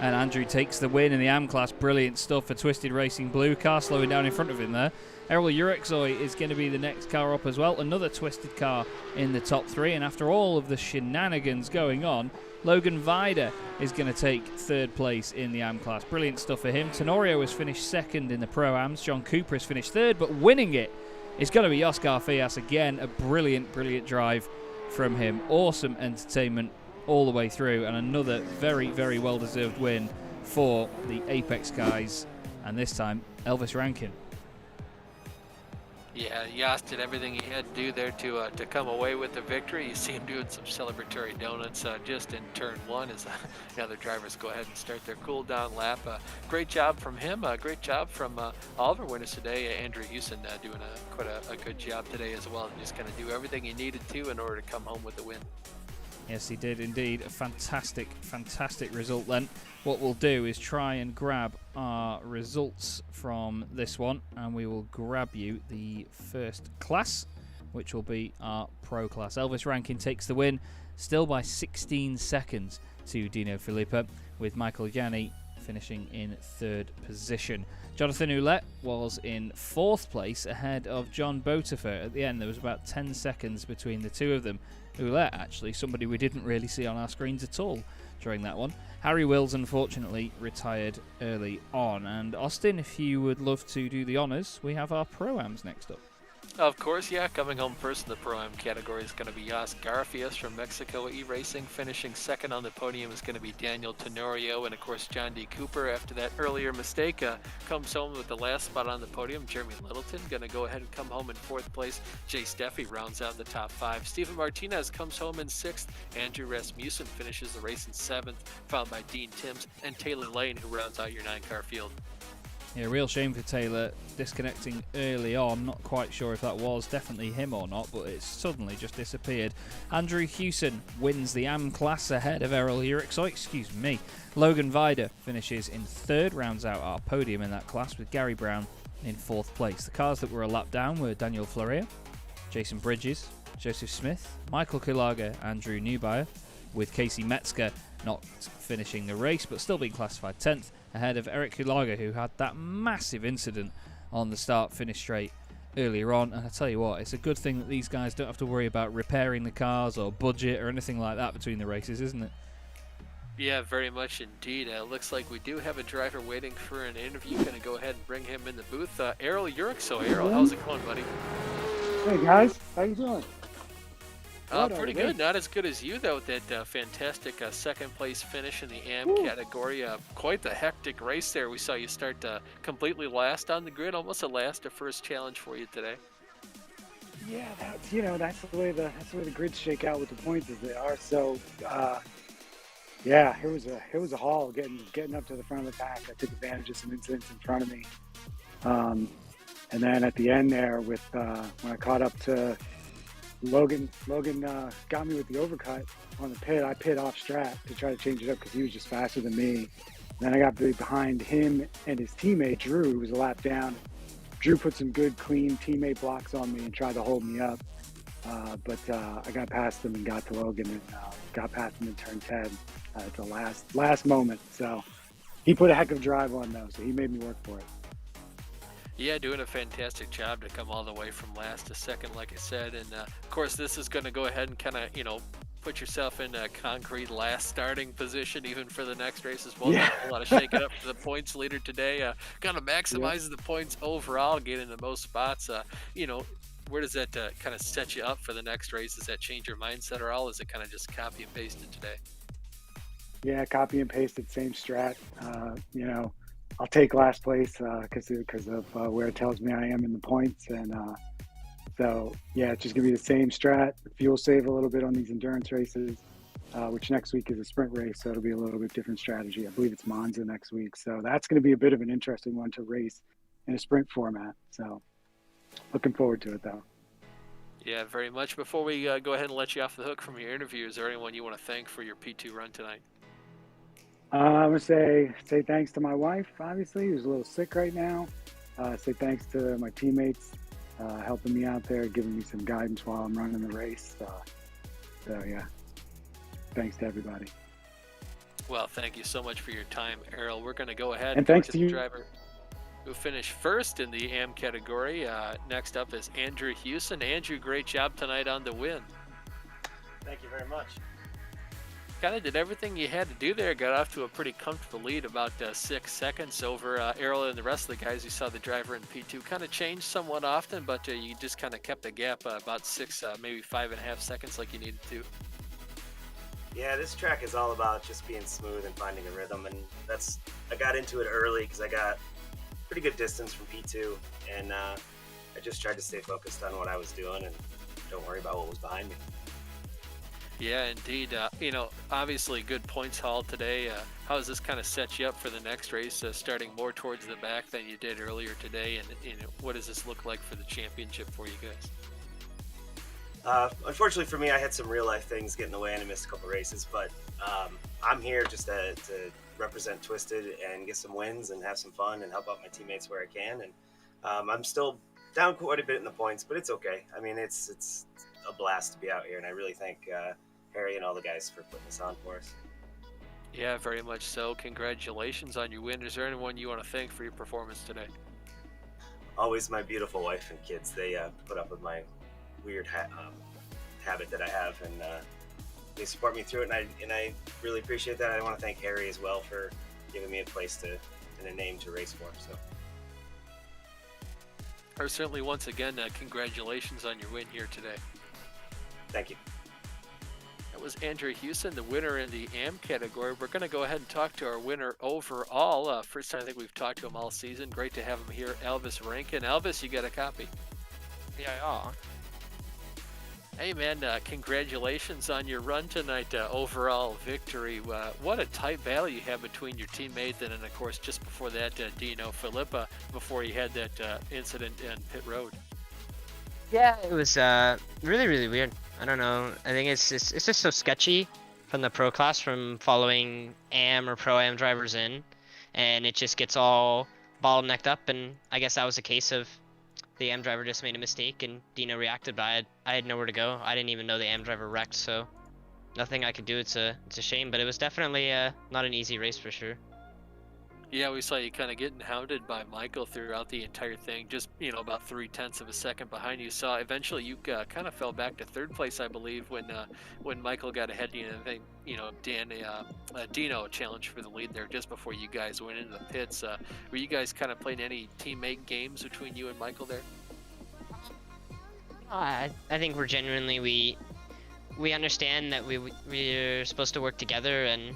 And Andrew takes the win in the AM class. Brilliant stuff for Twisted Racing Blue. Car slowing down in front of him there. Errol Urexoy is going to be the next car up as well. Another Twisted car in the top three. And after all of the shenanigans going on, Logan Vida is going to take third place in the AM class. Brilliant stuff for him. Tenorio has finished second in the Pro-Ams. John Cooper has finished third, but winning it is going to be Oscar Fias again. A brilliant, brilliant drive from him. Awesome entertainment all the way through, and another very, very well-deserved win for the Apex guys, and this time Elvis Rankin. Yeah, Jas did everything he had to do there to come away with the victory. You see him doing some celebratory donuts just in turn one as the other drivers go ahead and start their cool-down lap. Great job from him. Great job from all of our winners today. Andrew Hewson doing quite a good job today as well. Just kind of do everything he needed to in order to come home with the win. Yes, he did indeed. A fantastic, fantastic result then. What we'll do is try and grab our results from this one, and we will grab you the first class, which will be our pro class. Elvis Rankin takes the win, still by 16 seconds to Dino Filippo, with Michael Janney finishing in third position. Jonathan Ouellette was in fourth place ahead of John Botifer. At the end, there was about 10 seconds between the two of them. Ouellette, actually, somebody we didn't really see on our screens at all during that one. Harry Wills, unfortunately, retired early on. And Austin, if you would love to do the honours, we have our Pro-Ams next up. Of course, yeah. Coming home first in the Pro-Am category is going to be Jas Garfias from Mexico E-Racing. Finishing second on the podium is going to be Daniel Tenorio. And, of course, John D. Cooper, after that earlier mistake, comes home with the last spot on the podium. Jeremy Littleton going to go ahead and come home in fourth place. Jay Steffi rounds out the top five. Stephen Martinez comes home in sixth. Andrew Rasmussen finishes the race in seventh, followed by Dean Timms and Taylor Lane, who rounds out your 9-car field. Yeah, real shame for Taylor disconnecting early on. Not quite sure if that was definitely him or not, but it suddenly just disappeared. Andrew Hewson wins the AM class ahead of Errol Urexoy. Logan Vida finishes in third, rounds out our podium in that class with Gary Brown in fourth place. The cars that were a lap down were Daniel Florea, Jason Bridges, Joseph Smith, Michael Kulaga, Andrew Neubauer, with Casey Metzger not finishing the race but still being classified 10th ahead of Eric Kulaga, who had that massive incident on the start-finish straight earlier on. And I tell you what, it's a good thing that these guys don't have to worry about repairing the cars or budget or anything like that between the races, isn't it? Yeah, very much indeed. Looks like we do have a driver waiting for an interview. Going to go ahead and bring him in the booth. Errol Urexoy. Errol, how's it going, buddy? Hey guys, how you doing? Pretty good. Not as good as you, though, with that fantastic second place finish in the AM category. Quite the hectic race there. We saw you start completely last on the grid, almost a last to first challenge for you today. Yeah, that's the way the grids shake out with the points as they are. So, it was a haul getting up to the front of the pack. I took advantage of some incidents in front of me, and then at the end there, with when I caught up to Logan got me with the overcut on the pit. I pit off strat to try to change it up because he was just faster than me. Then I got behind him and his teammate Drew, who was a lap down. Drew put some good, clean teammate blocks on me and tried to hold me up. But I got past him and got to Logan and got past him in turn 10 at the last moment. So he put a heck of a drive on though, so he made me work for it. Yeah, doing a fantastic job to come all the way from last to second, like I said. And, of course, this is going to go ahead and kind of, put yourself in a concrete last starting position even for the next race as well. Yeah. Not a whole lot of shaking up for the points leader today. Kind of maximizes Yep. the points overall, getting the most spots. Where does that kind of set you up for the next race? Does that change your mindset at all? Is it kind of just copy and paste it today? Yeah, copy and pasted, same strat. I'll take last place because of where it tells me I am in the points, and so yeah, it's just gonna be the same strat. Fuel save a little bit on these endurance races, which next week is a sprint race, so it'll be a little bit different strategy. I believe it's Monza next week, so that's gonna be a bit of an interesting one to race in a sprint format. So looking forward to it though. Yeah, very much. Before we go ahead and let you off the hook from your interview, is there anyone you want to thank for your P2 run tonight? I'm gonna say thanks to my wife, obviously, who's a little sick right now. Say thanks to my teammates helping me out there, giving me some guidance while I'm running the race. So yeah, thanks to everybody. Well, thank you so much for your time, Errol. We're going to go ahead And go thanks to to the you. driver who finished first in the AM category. Next up is Andrew Hewson. Andrew, great job tonight on the win. Thank you very much. Kind of did everything you had to do there. Got off to a pretty comfortable lead, about 6 seconds over Errol and the rest of the guys. You saw the driver in P2 kind of changed somewhat often, but you just kind of kept the gap about 6, maybe 5.5 seconds like you needed to. Yeah, this track is all about just being smooth and finding a rhythm, and I got into it early because I got pretty good distance from P2, and I just tried to stay focused on what I was doing and don't worry about what was behind me. Yeah, indeed. Obviously good points haul today. How does this kind of set you up for the next race, starting more towards the back than you did earlier today? And what does this look like for the championship for you guys? Unfortunately for me, I had some real life things get in the way and I missed a couple races, but I'm here just to represent Twisted and get some wins and have some fun and help out my teammates where I can. And I'm still down quite a bit in the points, but it's okay. I mean, it's a blast to be out here, and I really thank Harry and all the guys for putting this on for us. Yeah, very much so. Congratulations on your win. Is there anyone you want to thank for your performance today? Always my beautiful wife and kids. They put up with my weird habit that I have, and they support me through it, and I really appreciate that. I want to thank Harry as well for giving me a place and a name to race for. So, Certainly, once again, congratulations on your win here today. thank you. That was Andrew Hewson, the winner in the AM category. We're going to go ahead and talk to our winner overall. First time I think we've talked to him all season. Great to have him here, Elvis Rankin. Elvis, you got a copy? Yeah. Hey, man, congratulations on your run tonight. Overall victory. What a tight battle you had between your teammate and of course, just before that, Dino Filippa, before you had that incident in pit road. Yeah, it was really, really weird. I don't know. I think it's just so sketchy from the pro class, from following AM or pro AM drivers in, and it just gets all bottlenecked up. And I guess that was a case of the AM driver just made a mistake and Dino reacted, but I had nowhere to go. I didn't even know the AM driver wrecked, so nothing I could do. It's a shame, but it was definitely not an easy race for sure. Yeah, we saw you kind of getting hounded by Michael throughout the entire thing, just, about 0.3 of a second behind you. So eventually you kind of fell back to third place, I believe, when Michael got ahead of you. And I think, Dino challenged for the lead there just before you guys went into the pits. Were you guys kind of playing any teammate games between you and Michael there? I think we're genuinely, we understand that we're supposed to work together, and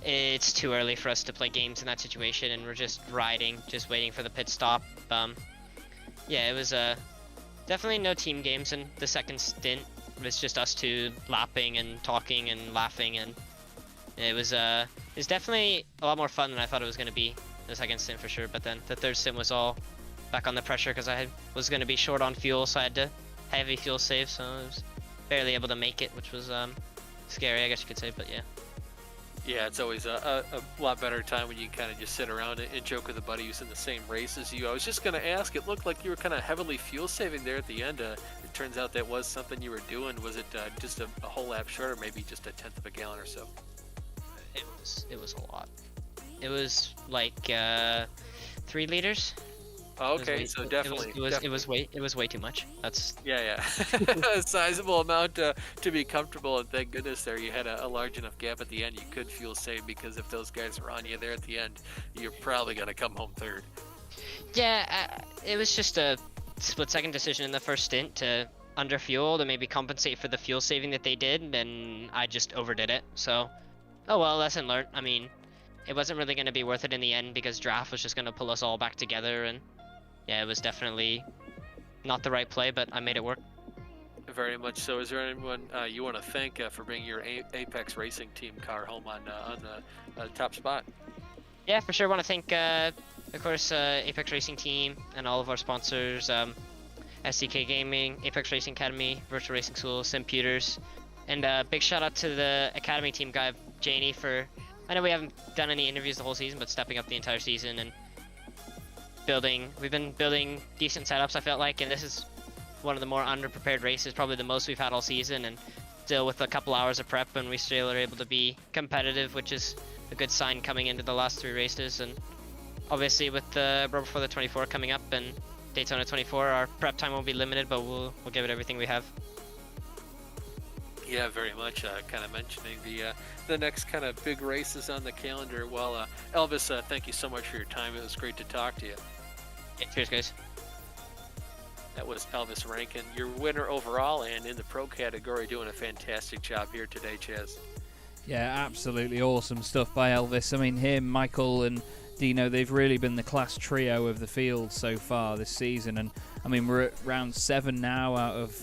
it's too early for us to play games in that situation, and we're just riding, just waiting for the pit stop. Yeah, it was definitely no team games in the second stint. It was just us two lapping and talking and laughing, and it was definitely a lot more fun than I thought it was going to be the second stint for sure. But then the third stint was all back on the pressure because I was going to be short on fuel, so I had to heavy fuel save, so I was barely able to make it, which was scary, I guess you could say. But yeah. Yeah, it's always a lot better time when you kind of just sit around and joke with a buddy who's in the same race as you. I was just going to ask, it looked like you were kind of heavily fuel saving there at the end. It turns out that was something you were doing. Was it just a whole lap short, or maybe just 1/10 of a gallon or so? It was a lot. It was like 3 liters. Okay, so definitely. It was way too much. That's Yeah. A sizable amount to be comfortable, and thank goodness there you had a large enough gap at the end you could feel safe, because if those guys are on you there at the end, you're probably going to come home third. yeah. It was just a split-second decision in the first stint to underfuel to maybe compensate for the fuel saving that they did, and I just overdid it. So, oh well, lesson learned. I mean, it wasn't really going to be worth it in the end because draft was just going to pull us all back together, and yeah, it was definitely not the right play, but I made it work. Very much so. Is there anyone you want to thank for bringing your Apex Racing team car home on the top spot? Yeah, for sure. Want to thank, of course, Apex Racing team and all of our sponsors, SDK Gaming, Apex Racing Academy, Virtual Racing School, Sim Pewters, and big shout out to the Academy team guy, Janie, for, I know we haven't done any interviews the whole season, but stepping up the entire season and we've been building decent setups, I felt like, and this is one of the more underprepared races, probably the most we've had all season, and still with a couple hours of prep, and we still are able to be competitive, which is a good sign coming into the last 3 races. And obviously with the Bro Before the 24 coming up and Daytona 24, our prep time won't be limited, but we'll give it everything we have. Yeah, very much. Kind of mentioning the next kind of big races on the calendar. Well, Elvis, thank you so much for your time. It was great to talk to you. Yeah, cheers, guys. That was Elvis Rankin, your winner overall and in the pro category, doing a fantastic job here today, Chaz. Yeah, absolutely awesome stuff by Elvis. I mean, him, Michael, and Dino, they've really been the class trio of the field so far this season. And I mean, we're at round 7 now out of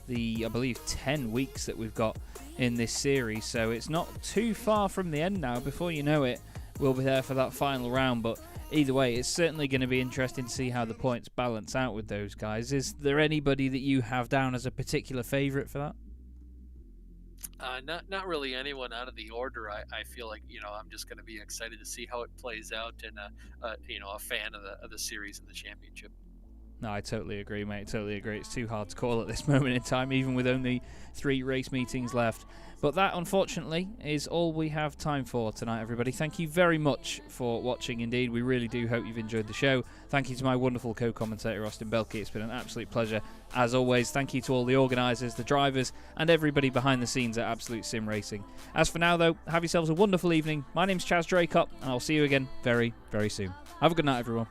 the, I believe, 10 weeks that we've got in this series. So it's not too far from the end now. Before you know it, we'll be there for that final round. But either way, it's certainly going to be interesting to see how the points balance out with those guys. Is there anybody that you have down as a particular favourite for that? Not really anyone out of the order. I feel like, I'm just going to be excited to see how it plays out, and a fan of the series and the championship. No, I totally agree, mate. Totally agree. It's too hard to call at this moment in time, even with only 3 race meetings left. But that, unfortunately, is all we have time for tonight, everybody. Thank you very much for watching indeed. We really do hope you've enjoyed the show. Thank you to my wonderful co-commentator, Austin Belkey. It's been an absolute pleasure. As always, thank you to all the organisers, the drivers, and everybody behind the scenes at Absolute Sim Racing. As for now, though, have yourselves a wonderful evening. My name's Chaz Draycott, and I'll see you again very, very soon. Have a good night, everyone.